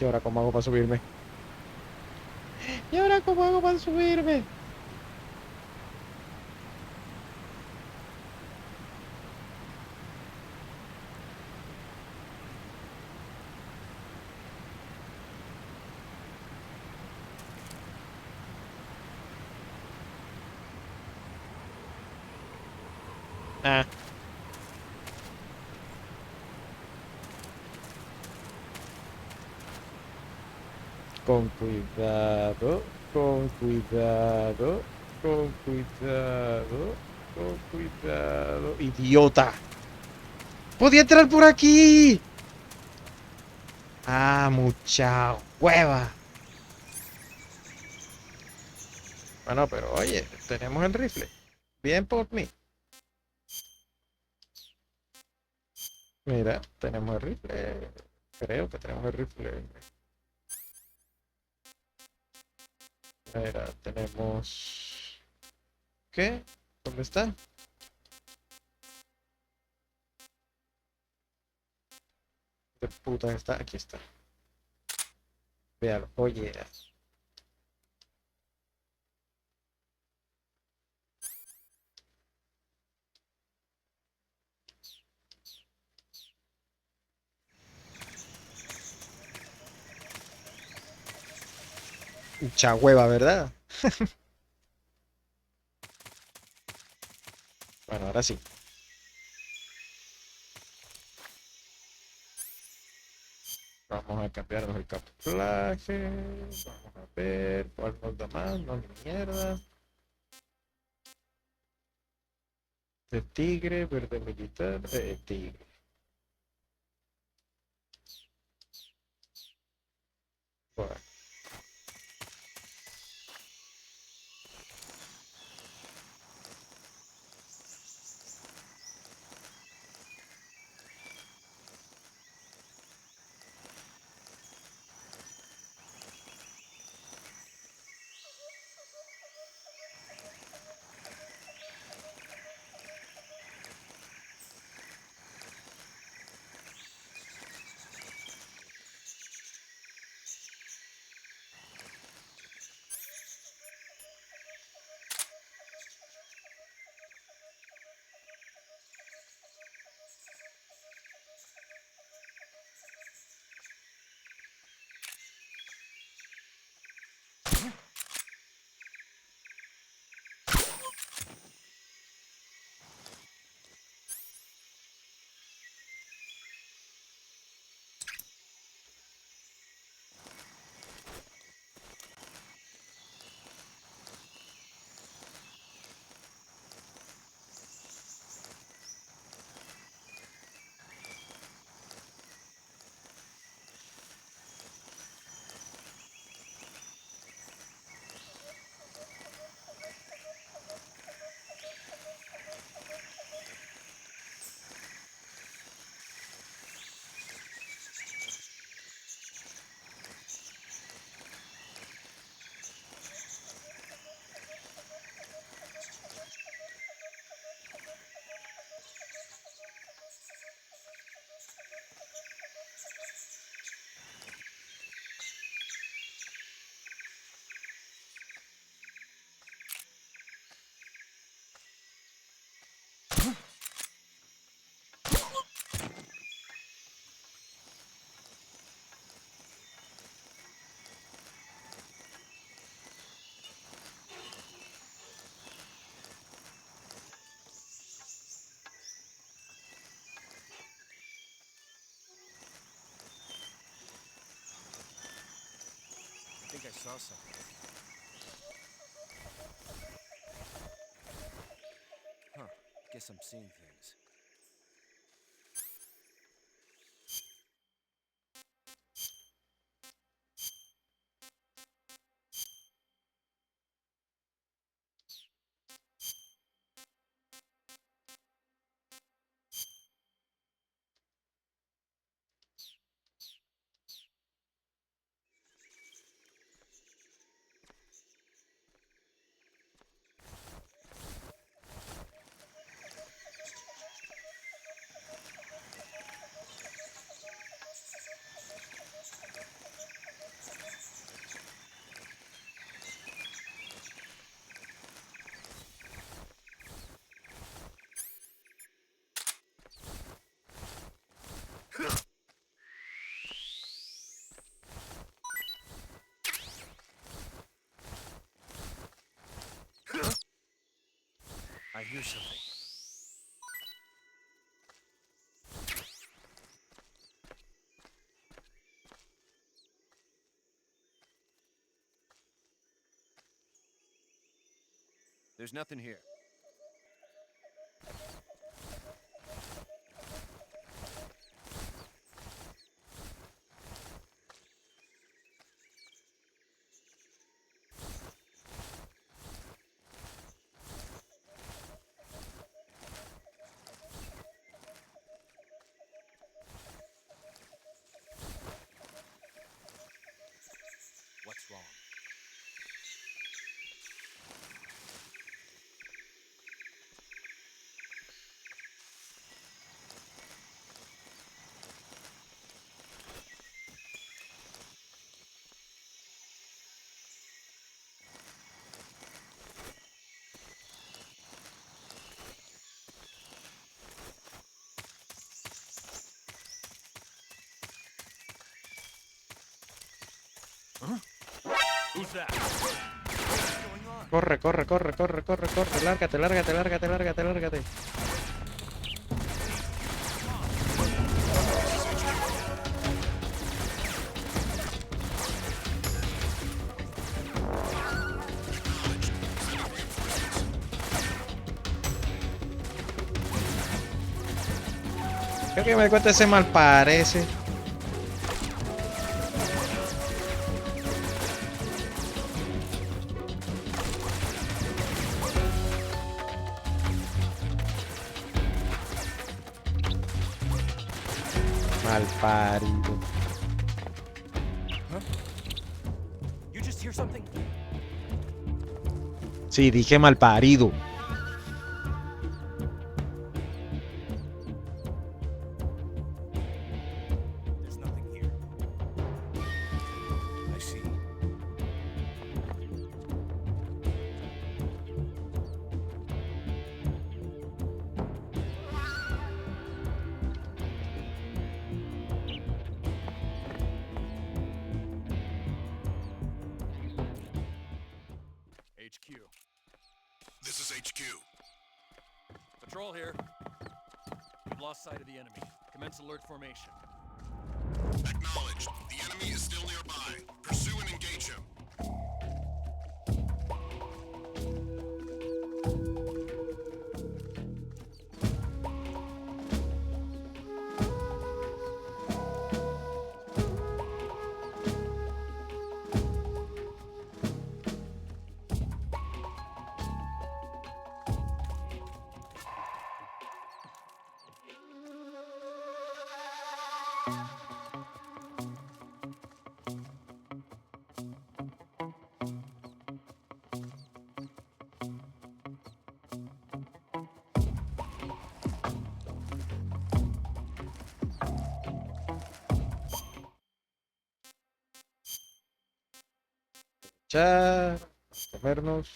¿Y ahora cómo hago para subirme? ¿Y ahora cómo hago para subirme? Ah. Con cuidado, con cuidado, con cuidado, con cuidado. ¡Idiota! ¡Podía entrar por aquí! ¡Ah, mucha hueva! Bueno, pero oye, tenemos el rifle. Bien por mí. Mira, tenemos el rifle. Creo que tenemos el rifle. Mira, tenemos... ¿Qué? ¿Dónde está? ¿De puta está? Aquí está. Véalo. Oye. Mucha hueva, ¿verdad? Bueno, ahora sí. Vamos a cambiarnos el camuflaje. Vamos a ver cuál nos da más. No, ni mierda. De tigre, verde militar. Tigre. Bueno. I think I saw something. Huh. Guess I'm seeing things. I hear something. There's nothing here. What's wrong? Who's that? What's going on? Corre, corre, corre, corre, corre, corre. Lárgate, lárgate, lárgate, lárgate, lárgate. Creo que me cuenta ese mal parece. Mal parido. You just hear something? Sí, dije mal parido. There's nothing here. I see. HQ. This is HQ. Patrol here. We've lost sight of the enemy. Commence alert formation. Acknowledged. The enemy is still nearby. Pursue and engage him. Ya, comernos.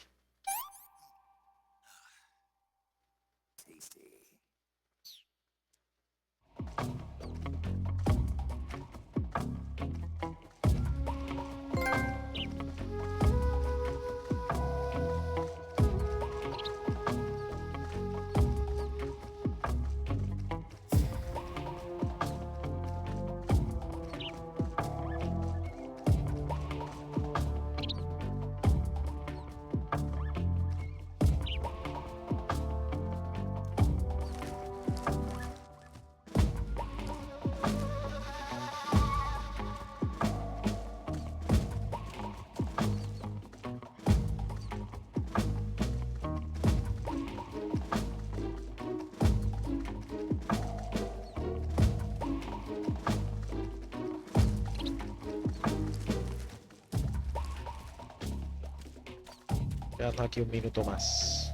Quedamos aquí un minuto más.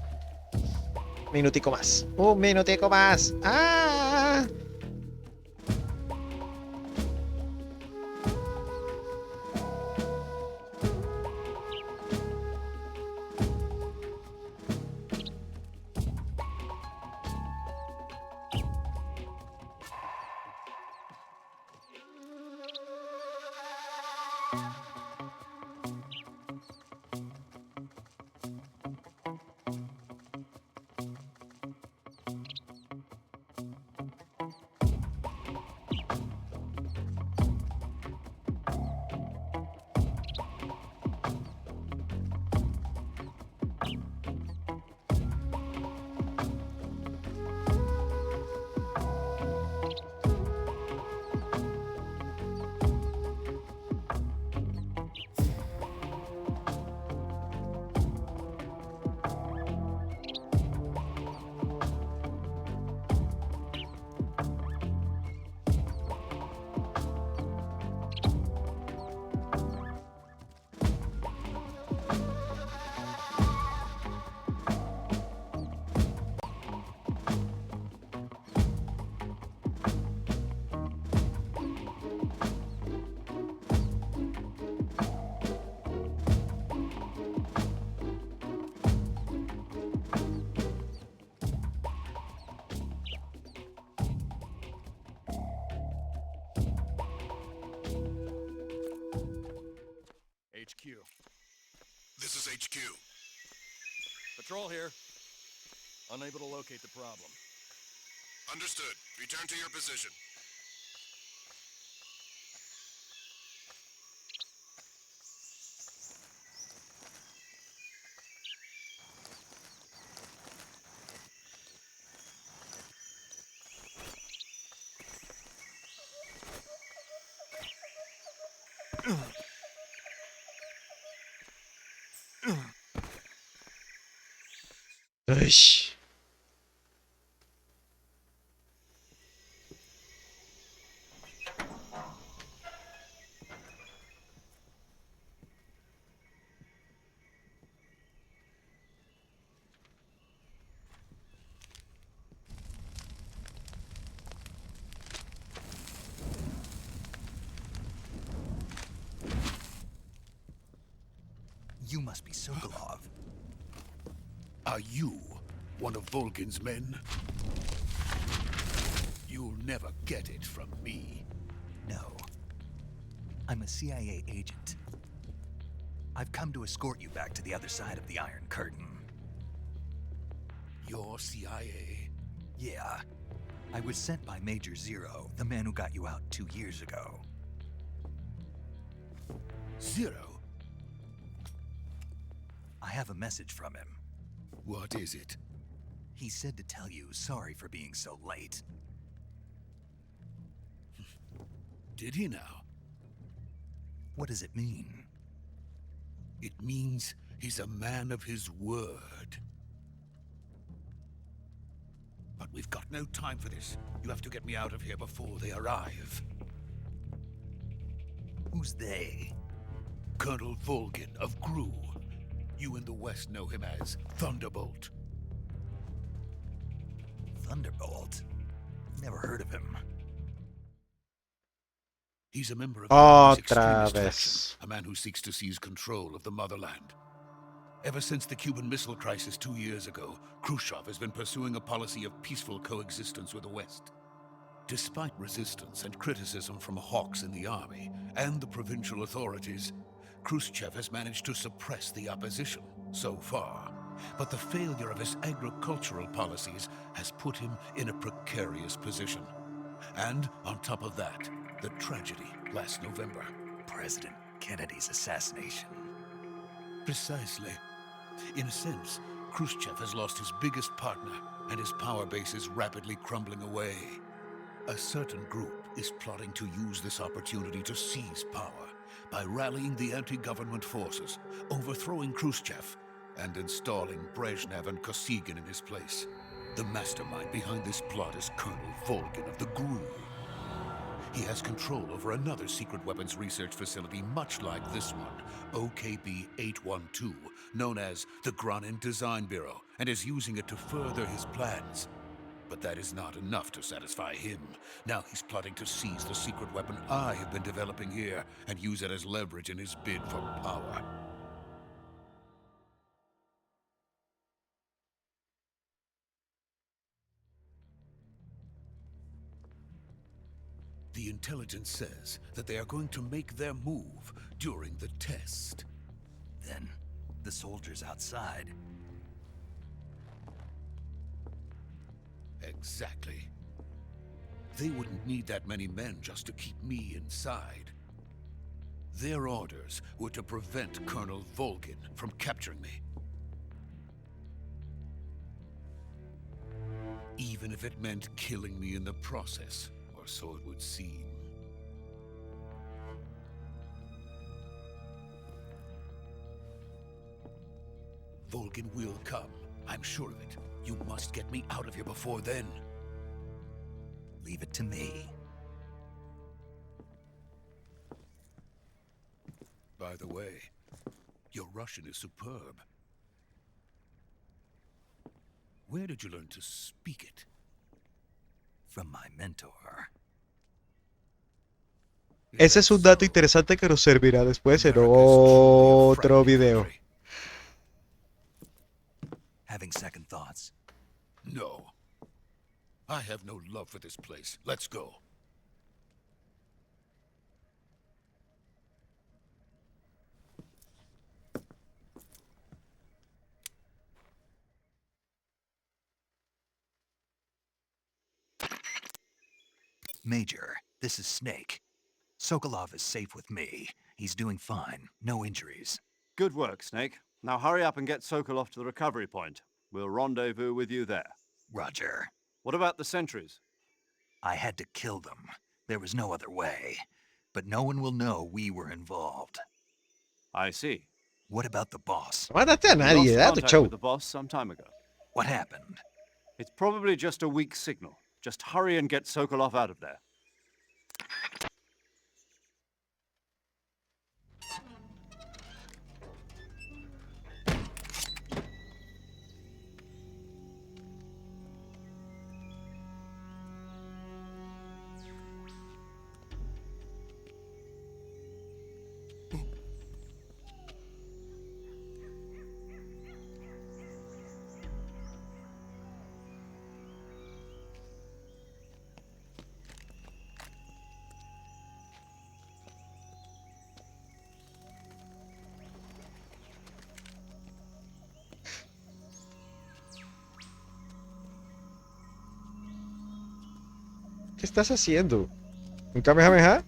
Minutico más. Un minutico más. ¡Ah! HQ. This is HQ. Patrol here. Unable to locate the problem. Understood. Return to your position. Uish. You must be Sokolov. Are you one of Volgin's men? You'll never get it from me. No. I'm a CIA agent. I've come to escort you back to the other side of the Iron Curtain. You're CIA? Yeah. I was sent by Major Zero, the man who got you out 2 years ago. Zero? I have a message from him. What is it? He said to tell you sorry for being so late. Did he now? What does it mean? It means he's a man of his word. But we've got no time for this. You have to get me out of here before they arrive. Who's they? Colonel Volgin of Gru. You in the West know him as Thunderbolt. Thunderbolt? Never heard of him. He's a member of the extremist Otra faction, vez. a man who seeks to seize control of the motherland. Ever since the Cuban Missile Crisis 2 years ago, Khrushchev has been pursuing a policy of peaceful coexistence with the West. Despite resistance and criticism from hawks in the army and the provincial authorities, Khrushchev has managed to suppress the opposition so far. But the failure of his agricultural policies has put him in a precarious position. And on top of that, the tragedy last November. President Kennedy's assassination. Precisely. In a sense, Khrushchev has lost his biggest partner, and his power base is rapidly crumbling away. A certain group is plotting to use this opportunity to seize power by rallying the anti-government forces, overthrowing Khrushchev, and installing Brezhnev and Kosygin in his place. The mastermind behind this plot is Colonel Volgin of the GRU. He has control over another secret weapons research facility much like this one, OKB-812, known as the Granin Design Bureau, and is using it to further his plans. But that is not enough to satisfy him. Now he's plotting to seize the secret weapon I have been developing here and use it as leverage in his bid for power. The intelligence says that they are going to make their move during the test. Then, the soldiers outside. Exactly. They wouldn't need that many men just to keep me inside. Their orders were to prevent Colonel Volgin from capturing me. Even if it meant killing me in the process. Or so it would seem. Volgin will come. I'm sure of it. You must get me out of here before then. Leave it to me. By the way, your Russian is superb. Where did you learn to speak it? From my mentor. Ese es un dato interesante que nos servirá después en otro video. Having second thoughts? No. I have no love for this place. Let's go. Major, this is Snake. Sokolov is safe with me. He's doing fine. No injuries. Good work, Snake. Now hurry up and get Sokolov to the recovery point. We'll rendezvous with you there. Roger. What about the sentries? I had to kill them. There was no other way. But no one will know we were involved. I see. What about the boss? Mátate a We nadie, lost date contact show. with the boss some time ago. What happened? It's probably just a weak signal. Just hurry and get Sokolov out of there. ¿Qué estás haciendo? ¿Un Kamehameha?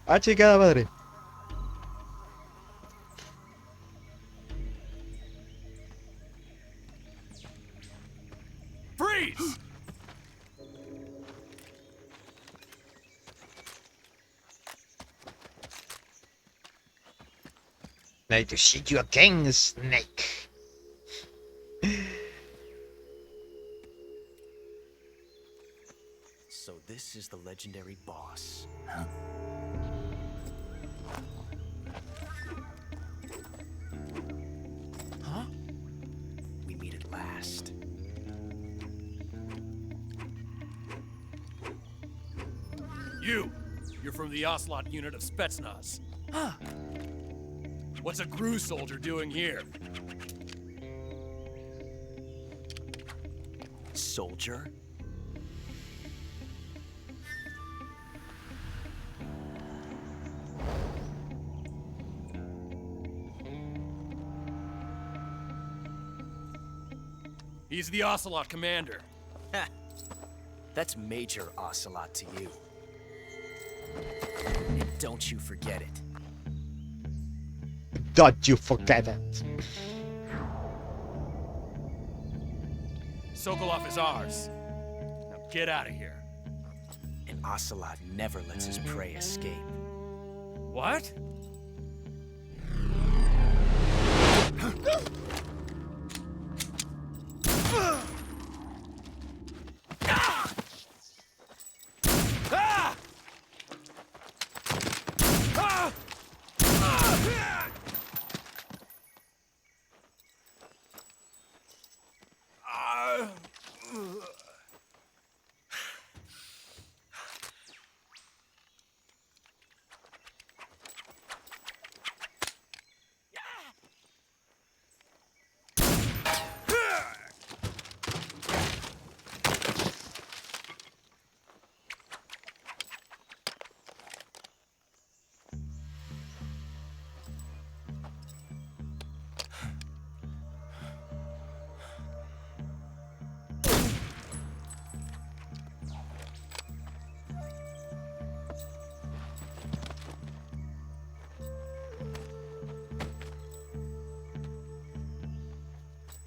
Ah, chingada madre. Freeze! Nice to see you again, Snake. So this is the legendary boss. Huh? We meet at last. You're from the Ocelot unit of Spetsnaz. Huh. What's a GRU soldier doing here? Soldier? He's the Ocelot commander. Ha! That's Major Ocelot to you. And don't you forget it. Don't you forget it. Sokolov is ours. Now get out of here. And Ocelot never lets his prey escape. What?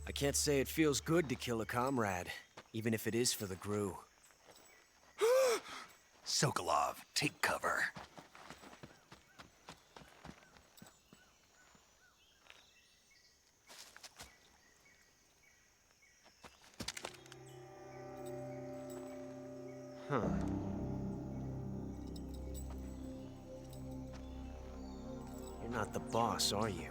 I can't say it feels good to kill a comrade, even if it is for the GRU. Sokolov, take cover. Huh. You're not the boss, are you?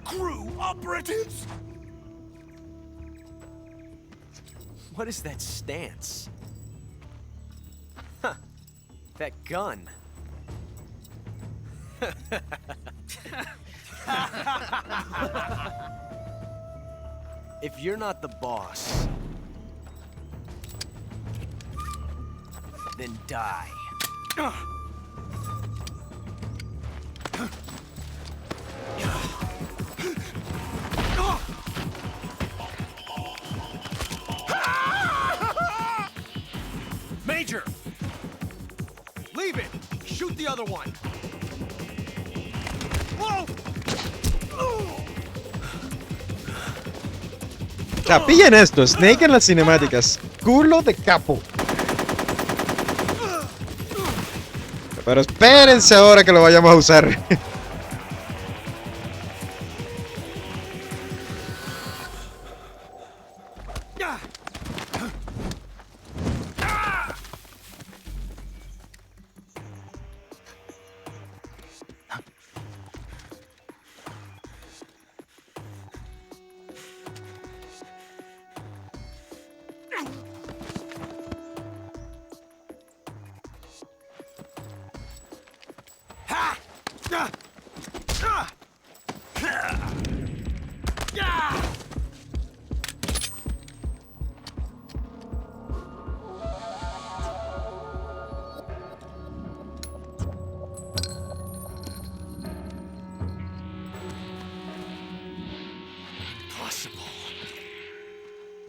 GRU operatives? What is that stance? That gun. If you're not the boss, then die. Major! Leave it! Shoot the other one! Whoa! Pillen esto, Snake en las cinemáticas. Culo de capo. Pero espérense ahora que lo vayamos a usar.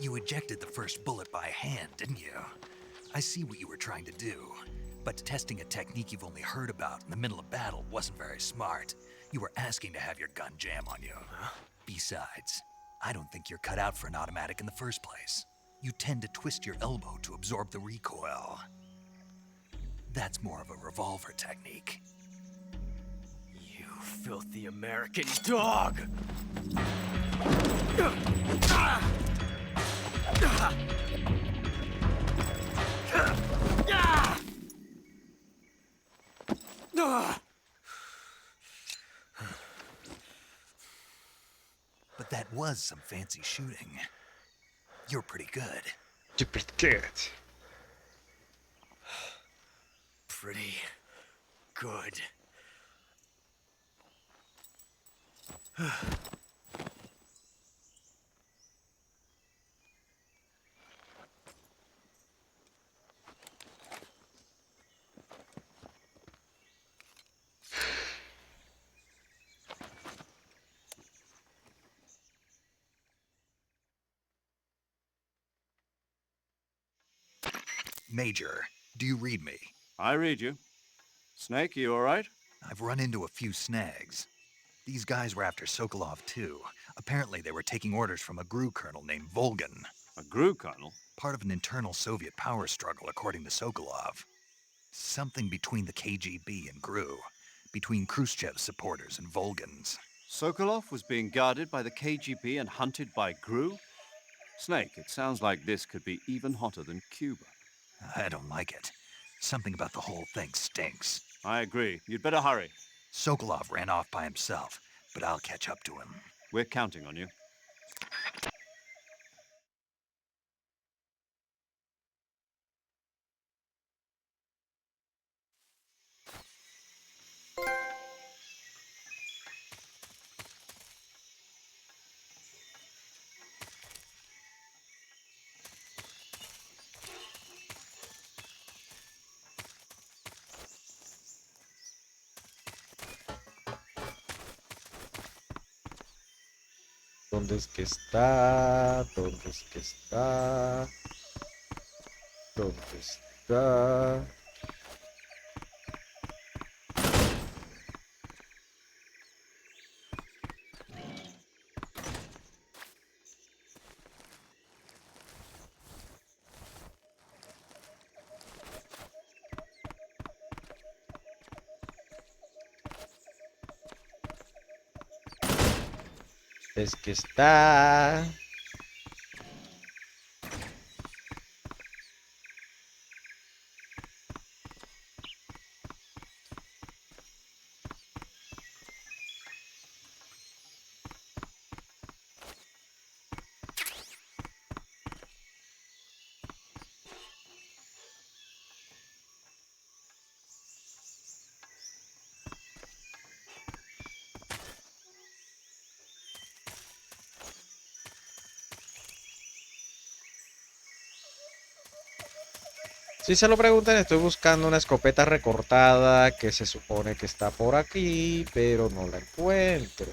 You ejected the first bullet by hand, didn't you? I see what you were trying to do, but testing a technique you've only heard about in the middle of battle wasn't very smart. You were asking to have your gun jam on you. Besides, I don't think you're cut out for an automatic in the first place. You tend to twist your elbow to absorb the recoil. That's more of a revolver technique. You filthy American dog! But that was some fancy shooting. You're pretty good. You're pretty good. Pretty good. Major, do you read me? I read you. Snake, you all right? I've run into a few snags. These guys were after Sokolov too. Apparently they were taking orders from a GRU colonel named Volgan. A GRU colonel? Part of an internal Soviet power struggle, according to Sokolov. Something between the KGB and GRU. Between Khrushchev's supporters and Volgan's. Sokolov was being guarded by the KGB and hunted by GRU? Snake, it sounds like this could be even hotter than Cuba. I don't like it. Something about the whole thing stinks. I agree. You'd better hurry. Sokolov ran off by himself, but I'll catch up to him. We're counting on you. ¿Dónde es que está? ¿Dónde es que está? ¿Dónde está? Es que está. Si se lo preguntan, estoy buscando una escopeta recortada que se supone que está por aquí, pero no la encuentro.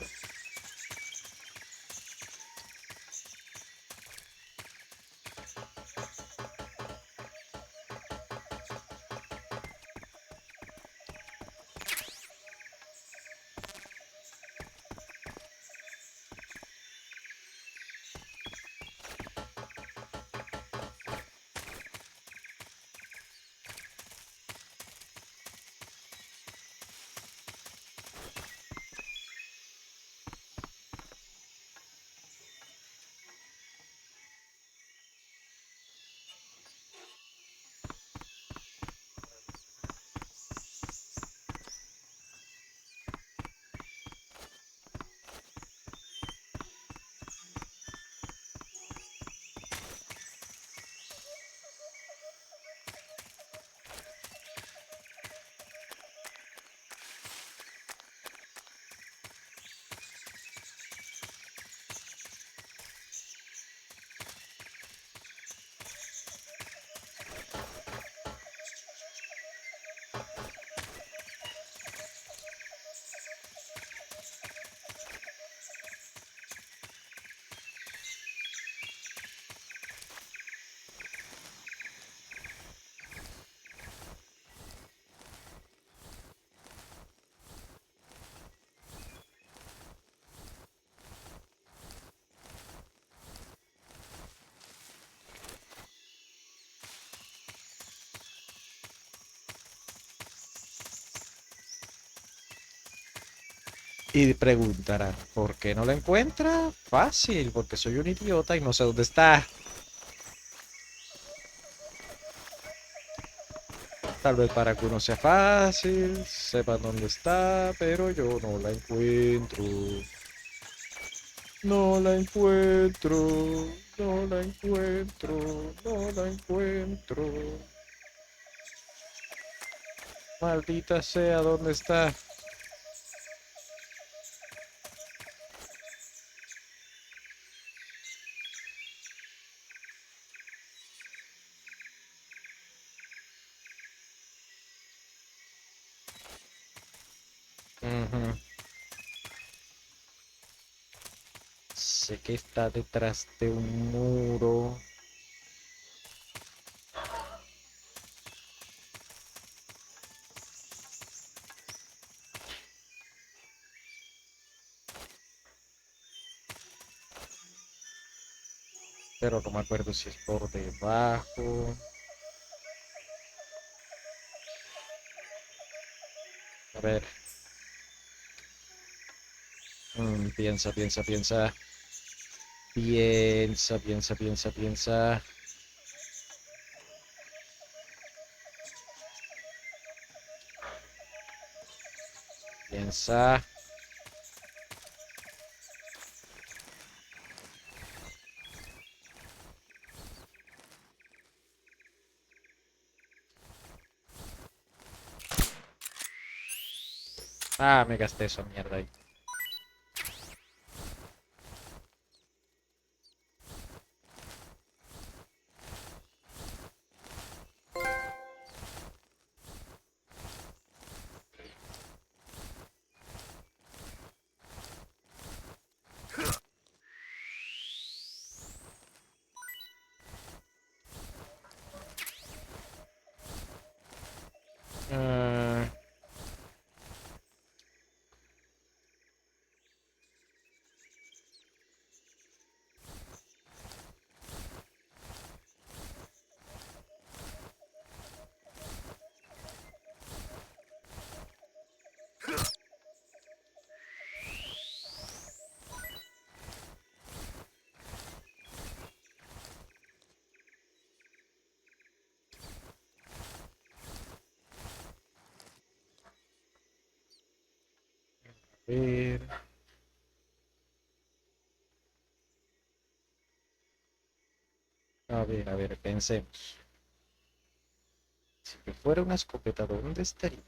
Y preguntarán, ¿por qué no la encuentra? Fácil, porque soy un idiota y no sé dónde está. Tal vez para que uno sea fácil, sepan dónde está, pero yo no la encuentro. No la encuentro, no la encuentro, no la encuentro. Maldita sea, ¿dónde está? Ujú. Sé que está detrás de un muro. Pero no me acuerdo si es por debajo. A ver. Piensa, piensa, piensa. Piensa, piensa, piensa, piensa. Piensa. Ah, me gasté esa mierda ahí. Ah, ver. A ver, pensemos. Si yo fuera una escopeta, ¿dónde estaría?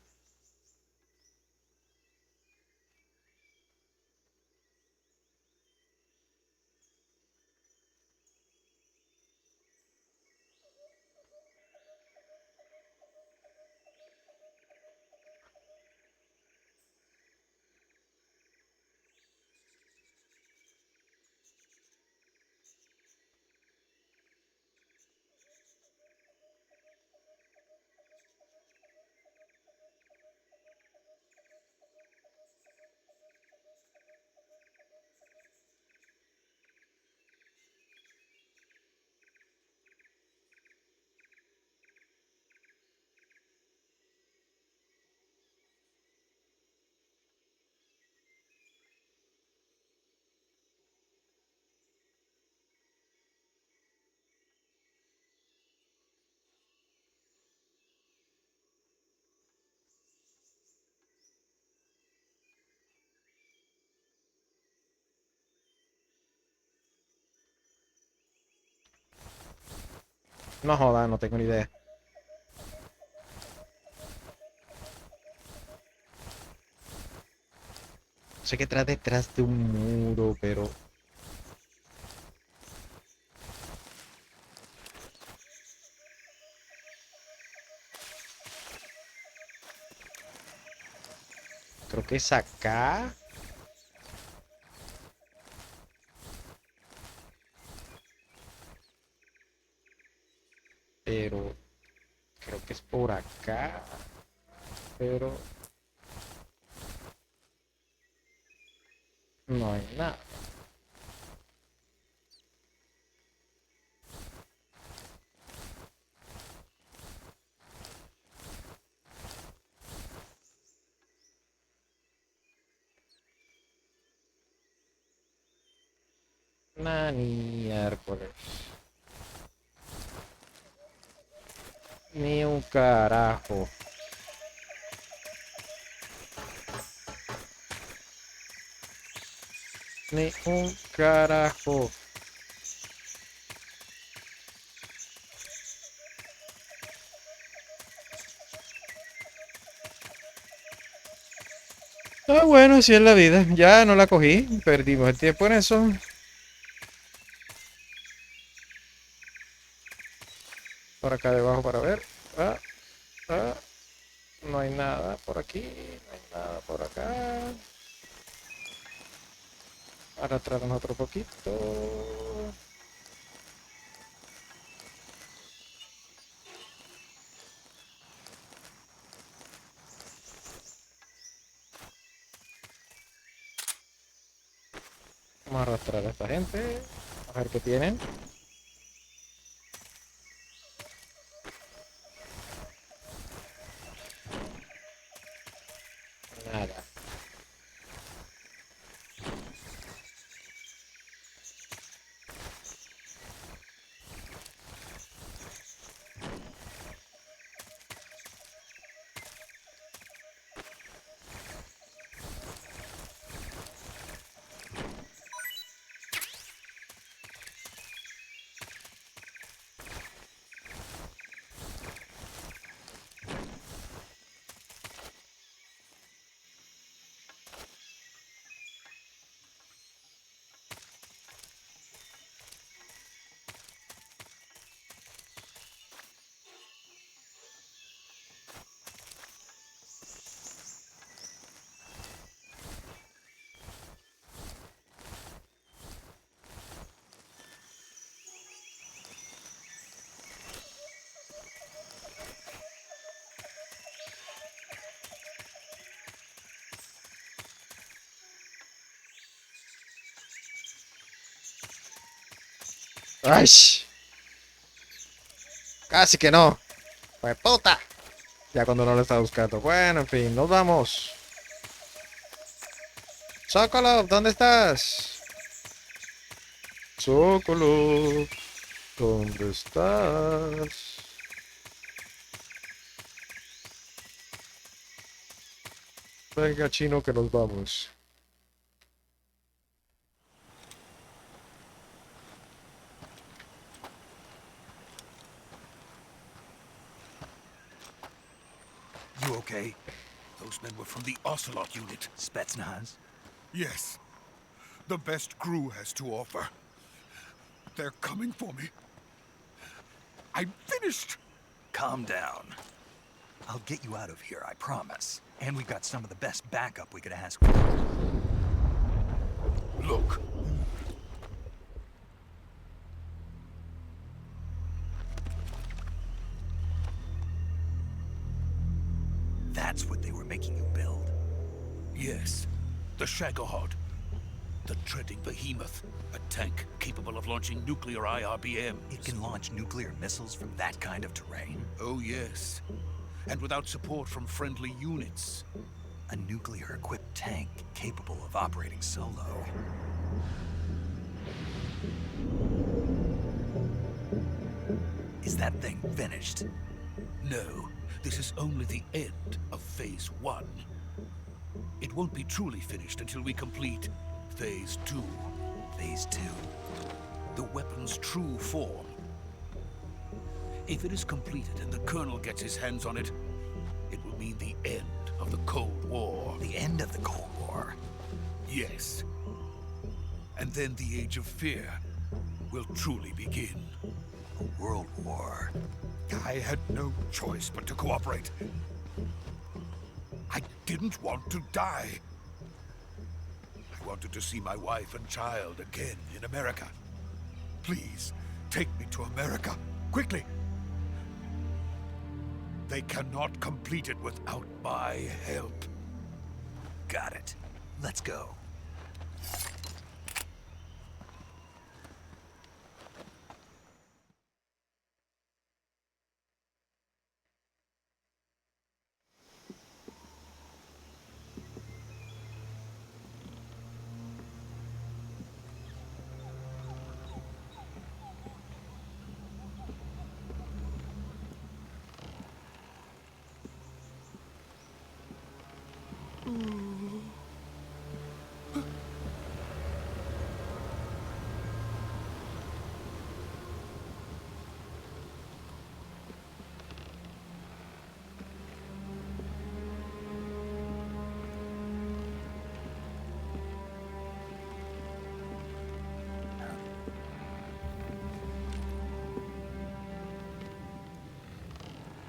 No joda, no tengo ni idea. Sé que está detrás de un muro, pero... Creo que es acá. Pero... Creo que es por acá. Pero... No hay nada. Ni miércoles. Ni un carajo. Ni un carajo. Ah, bueno, así es la vida. Ya no la cogí. Perdimos el tiempo en eso. Por acá debajo para ver. Ah, ah. No hay nada por aquí. No hay nada por acá. Arrastrarnos otro poquito. Vamos a arrastrar a esta gente. A ver qué tienen. Nada. ¡Ay! Casi que no. ¡Pues puta! Ya cuando no lo estaba buscando. Bueno, en fin, nos vamos. Sokolov, ¿dónde estás? Sokolov, ¿dónde estás? Venga, chino, que nos vamos. You okay? Those men were from the Ocelot unit. Spetsnaz? Yes. The best crew has to offer. They're coming for me. I'm finished! Calm down. I'll get you out of here, I promise. And we've got some of the best backup we could ask for. Look. That's what they were making you build? Yes. The Shagohod. The treading behemoth. A tank capable of launching nuclear IRBMs. It can launch nuclear missiles from that kind of terrain? Oh, yes. And without support from friendly units. A nuclear-equipped tank capable of operating solo. Is that thing finished? No. This is only the end of Phase 1. It won't be truly finished until we complete Phase 2. Phase 2? The weapon's true form. If it is completed and the Colonel gets his hands on it, it will mean the end of the Cold War. The end of the Cold War? Yes. And then the Age of Fear will truly begin. A world war. I had no choice but to cooperate. I didn't want to die. I wanted to see my wife and child again in America. Please, take me to America, quickly. They cannot complete it without my help. Got it. Let's go.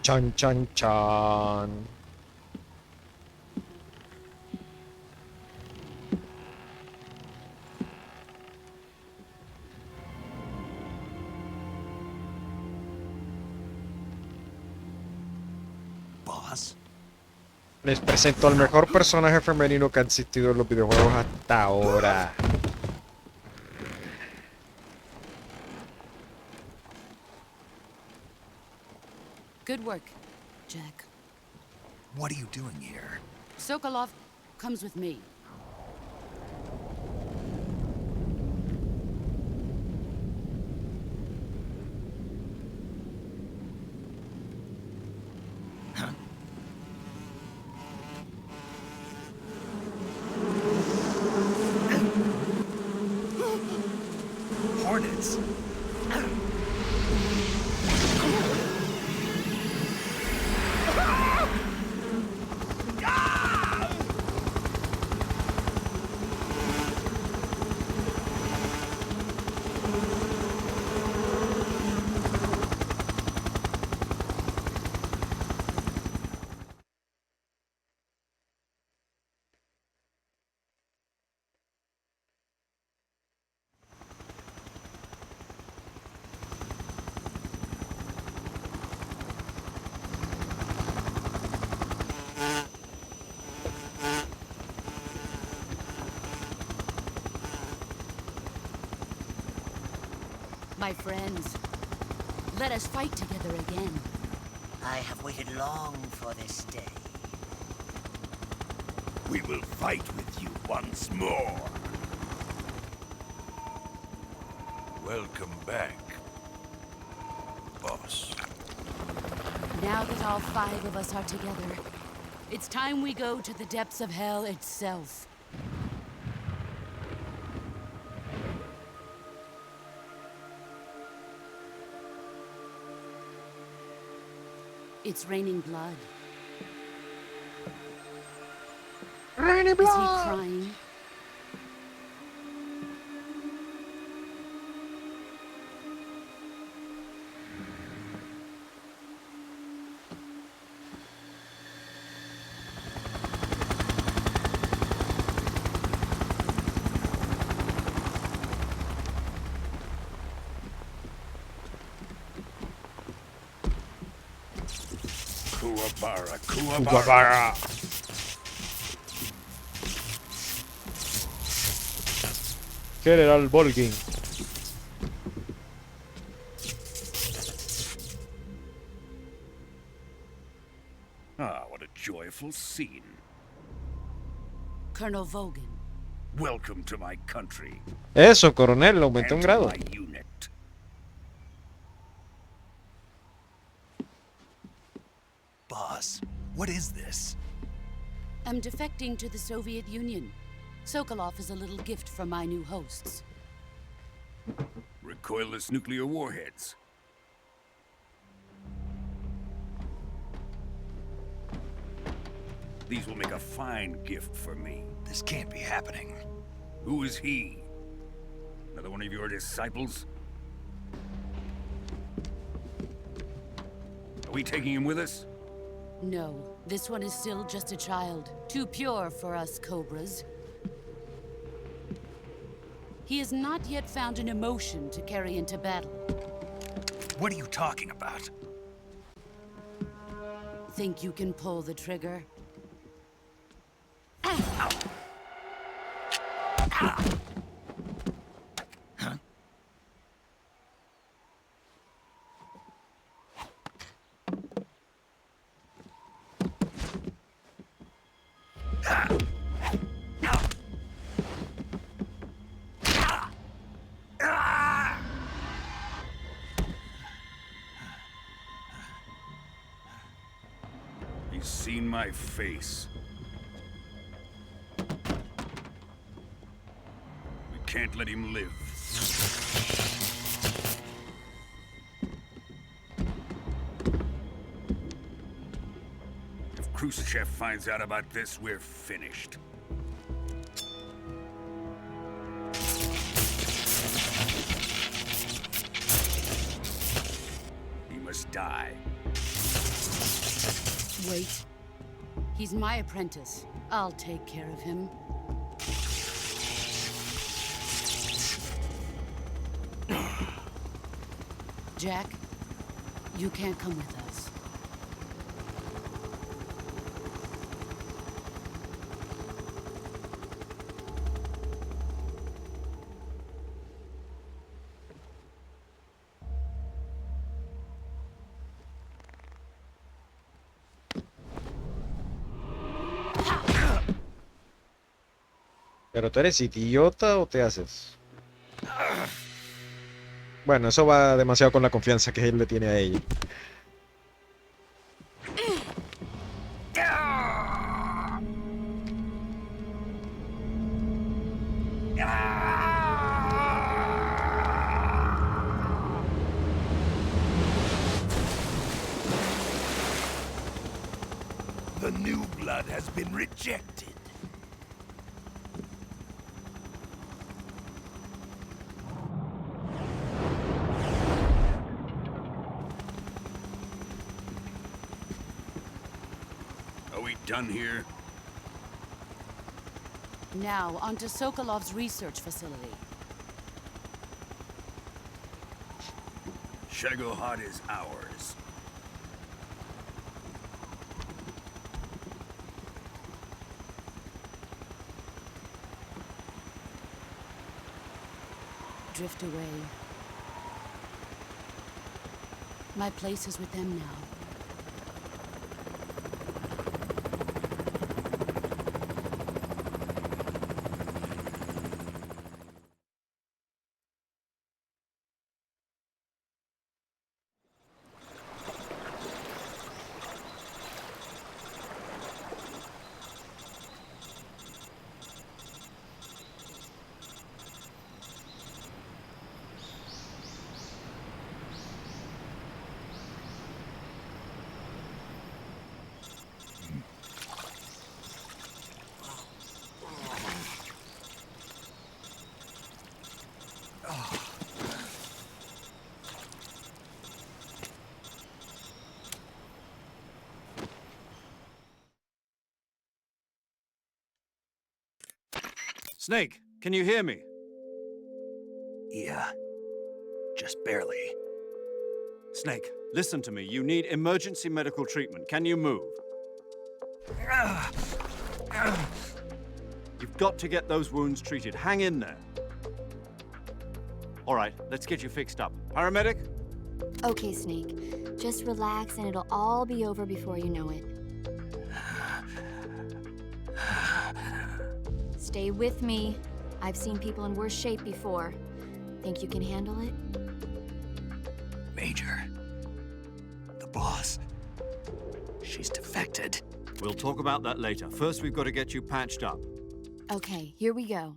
Chan, chan, chan. Boss? Les presento al mejor personaje femenino que ha existido en los videojuegos hasta ahora. Good work, Jack. What are you doing here? Sokolov comes with me. Hornets? My friends, let us fight together again. I have waited long for this day. We will fight with you once more. Welcome back, boss. Now that all 5 of us are together, it's time we go to the depths of hell itself. It's raining blood. Raining Is he blood! crying? Kuwabara, Guevara. General Volgin. Ah, what a joyful scene. Colonel Vogan. Welcome to my country. Eso, coronel, le aumenté un and to grado. my unit. Boss, what is this? I'm defecting to the Soviet Union. Sokolov is a little gift from my new hosts. Recoilless nuclear warheads. These will make a fine gift for me. This can't be happening. Who is he? Another one of your disciples? Are we taking him with us? No, this one is still just a child. Too pure for us cobras. He has not yet found an emotion to carry into battle. What are you talking about? Think you can pull the trigger? He's seen my face. We can't let him live. If Khrushchev finds out about this, we're finished. He must die. Wait. He's my apprentice. I'll take care of him. Jack, you can't come with us. ¿Pero tú eres idiota o te haces? Bueno, eso va demasiado con la confianza que él le tiene a ella. The new blood has been rejected. Are we done here? Now, onto Sokolov's research facility. Shagohod is ours. Drift away. My place is with them now. Snake, can you hear me? Yeah, just barely. Snake, listen to me. You need emergency medical treatment. Can you move? You've got to get those wounds treated. Hang in there. All right, let's get you fixed up. Paramedic? Okay, Snake. Just relax and it'll all be over before you know it. Stay with me. I've seen people in worse shape before. Think you can handle it? Major. The boss. She's defected. We'll talk about that later. First, we've got to get you patched up. Okay, here we go.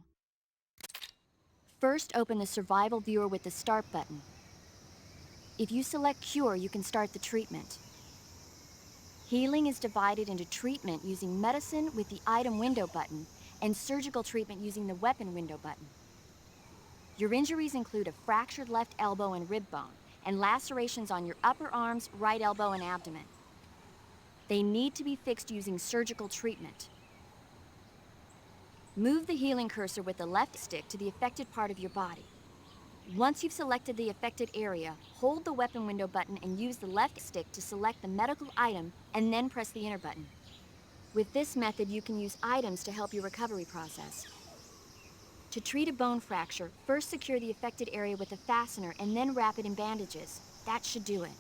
First, open the survival viewer with the start button. If you select cure, you can start the treatment. Healing is divided into treatment using medicine with the item window button and surgical treatment using the weapon window button. Your injuries include a fractured left elbow and rib bone, and lacerations on your upper arms, right elbow, and abdomen. They need to be fixed using surgical treatment. Move the healing cursor with the left stick to the affected part of your body. Once you've selected the affected area, hold the weapon window button and use the left stick to select the medical item and then press the enter button. With this method, you can use items to help your recovery process. To treat a bone fracture, first secure the affected area with a fastener and then wrap it in bandages. That should do it.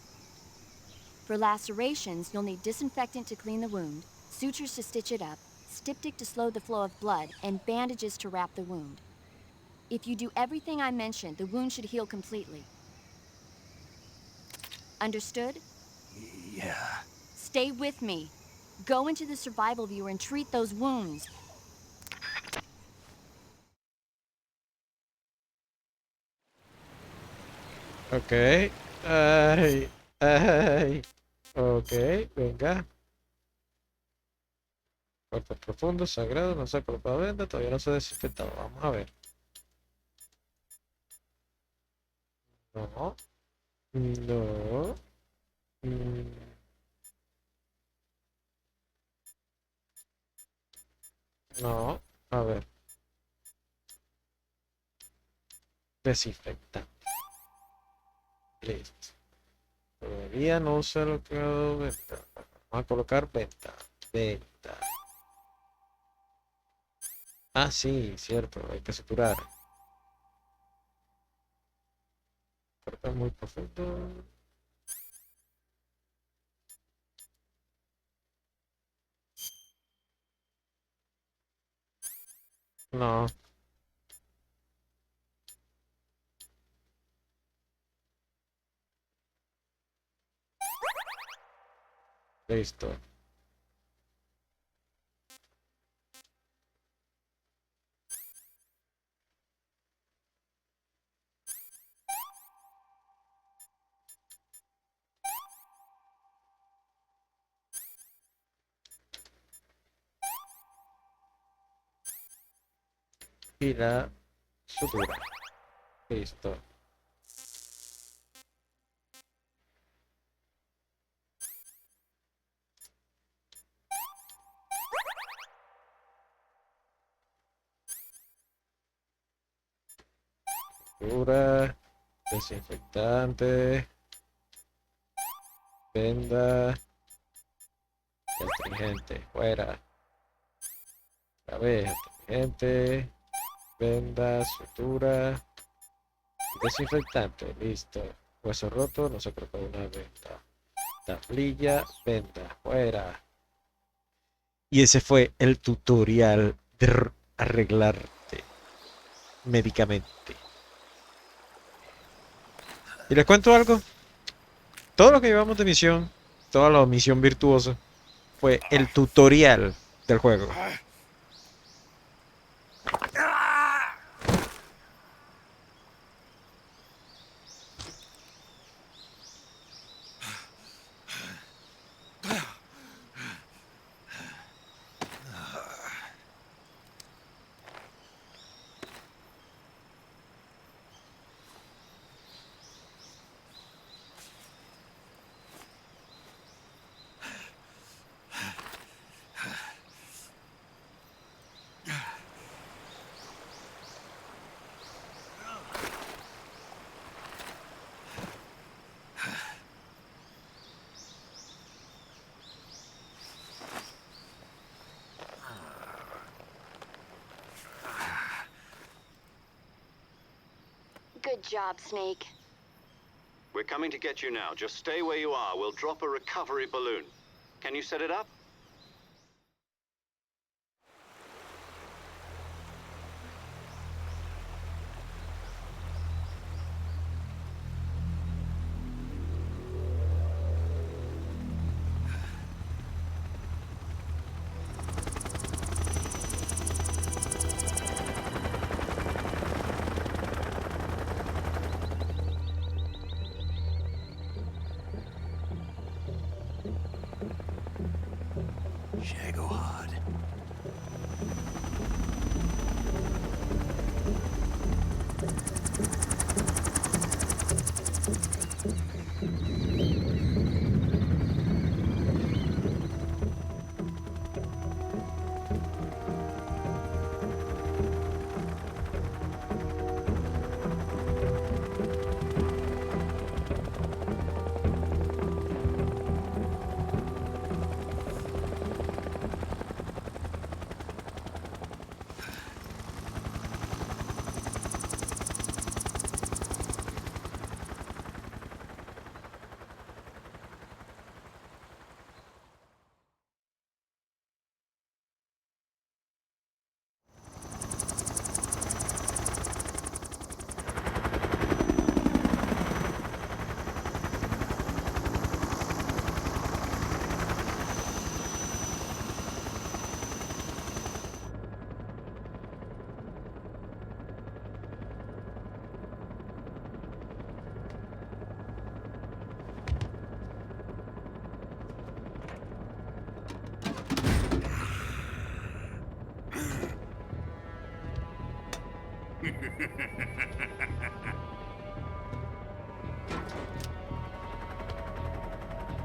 For lacerations, you'll need disinfectant to clean the wound, sutures to stitch it up, styptic to slow the flow of blood, and bandages to wrap the wound. If you do everything I mentioned, the wound should heal completely. Understood? Yeah. Stay with me. Go into the survival viewer and treat those wounds. Ok. Ay. Ay. Ok, venga. Cuerpo profundo, sagrado, no se ha colocado venda, todavía no se ha desinfectado. Vamos a ver. No. No. Mm. No. A ver. Desinfecta. Listo. Todavía no se ha colocado venta. Vamos a colocar venta. Venta. Ah, sí, cierto. Hay que suturar. Corta muy profundo. No. Listo. Y la sutura. Listo. Sutura. Desinfectante. Venda. Astringente. Fuera. Otra vez. Astringente. Venda. Sutura. Desinfectante. Listo. Hueso roto. No se coloca una venda. Tablilla. Venda. Fuera. Y ese fue el tutorial de arreglarte médicamente. Y les cuento algo. Todo lo que llevamos de misión, toda la misión virtuosa, fue el tutorial del juego. Good job, Snake. We're coming to get you now. Just stay where you are. We'll drop a recovery balloon. Can you set it up? Shagohod.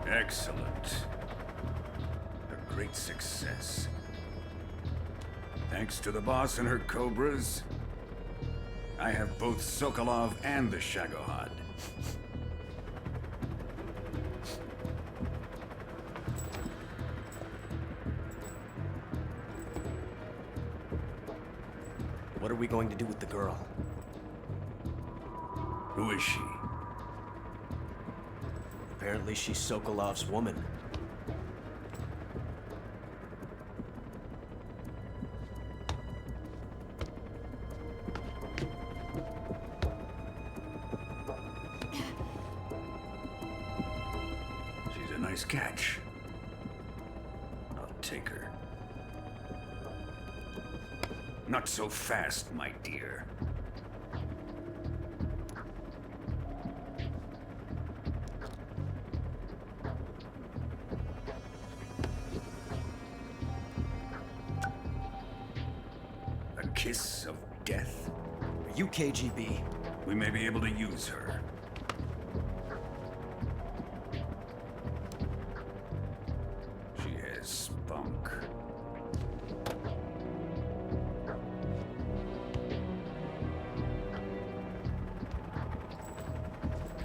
Excellent. A great success. Thanks to the boss and her cobras, I have both Sokolov and the Shagohod. What are we going to do with the girl? Who is she? Apparently she's Sokolov's woman. She's a nice catch. I'll take her. Not so fast, my dear. A kiss of death? Are you KGB? We may be able to use her. She has spunk.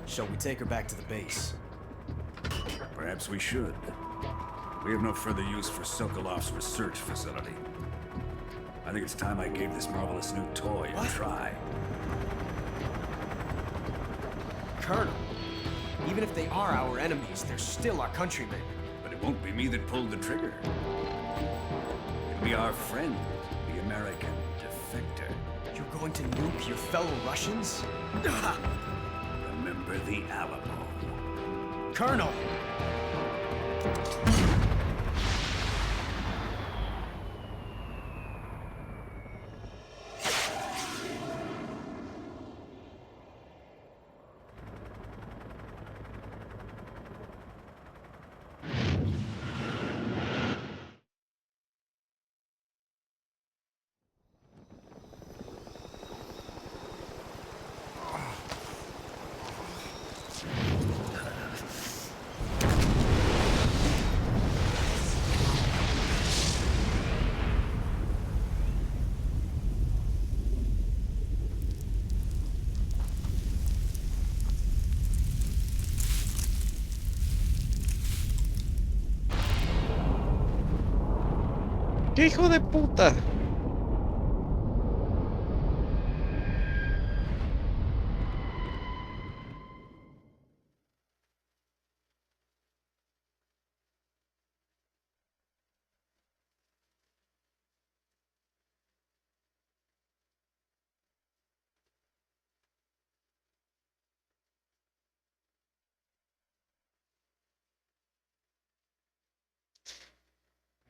Shall we take her back to the base? Perhaps we should. We have no further use for Sokolov's research facility. I think it's time I gave this marvelous new toy a try. Colonel, even if they are our enemies, they're still our countrymen. But it won't be me that pulled the trigger. It'll be our friend, the American defector. You're going to nuke your fellow Russians? Remember the Alamo. Colonel! ¡Qué hijo de puta!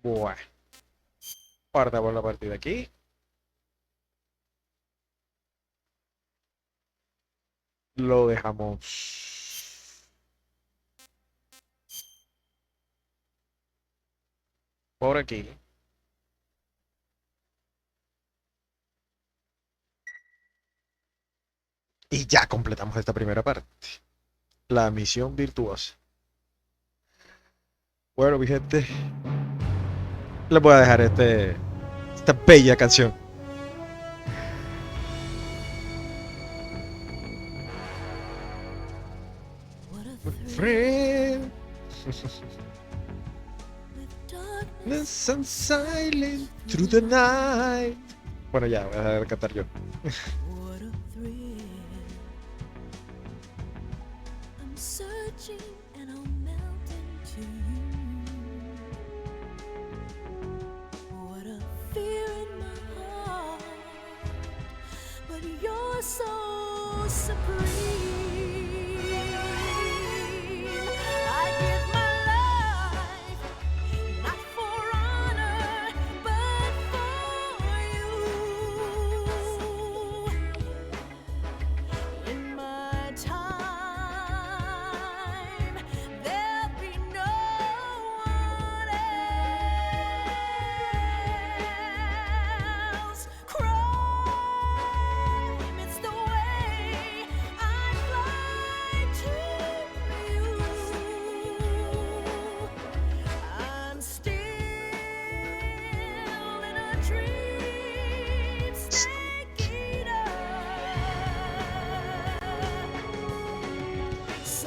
Buah. Guardamos la partida aquí. Lo dejamos por aquí. Y ya completamos esta primera parte. La misión virtuosa. Bueno, mi gente, les voy a dejar esta bella canción. Friend. And silent through the night. Bueno, ya, voy a dejar de cantar yo. So supreme, I give my life, not for honor, but for you. In my time, there'll be no one else.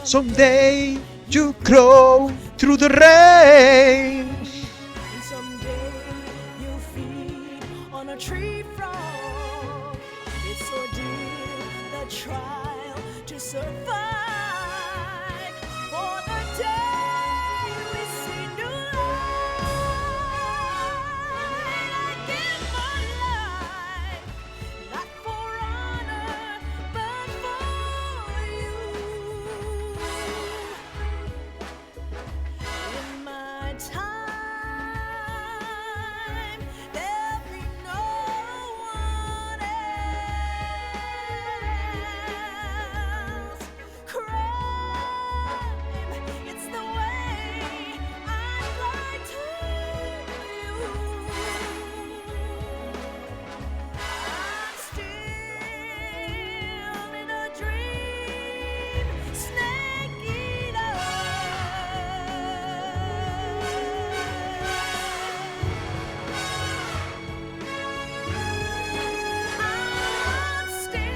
Someday you crawl through the rain. And someday you'll feed on a tree frog. It's ordeal, the trial to survive. For the day we see new light. I give my life, not for honor, but for you. In my time, there'll be no one else. Crime, it's the way I'd like to use. I'm still in a dream, snake eater. I'm still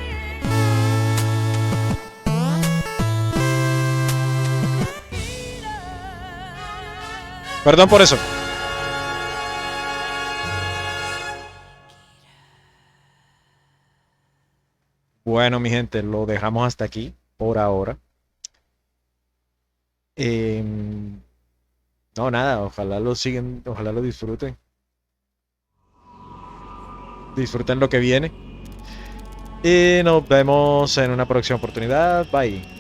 Perdón por eso. Bueno, mi gente, lo dejamos hasta aquí por ahora. No, nada, ojalá lo siguen, ojalá lo disfruten. Disfruten lo que viene. Y nos vemos en una próxima oportunidad. Bye.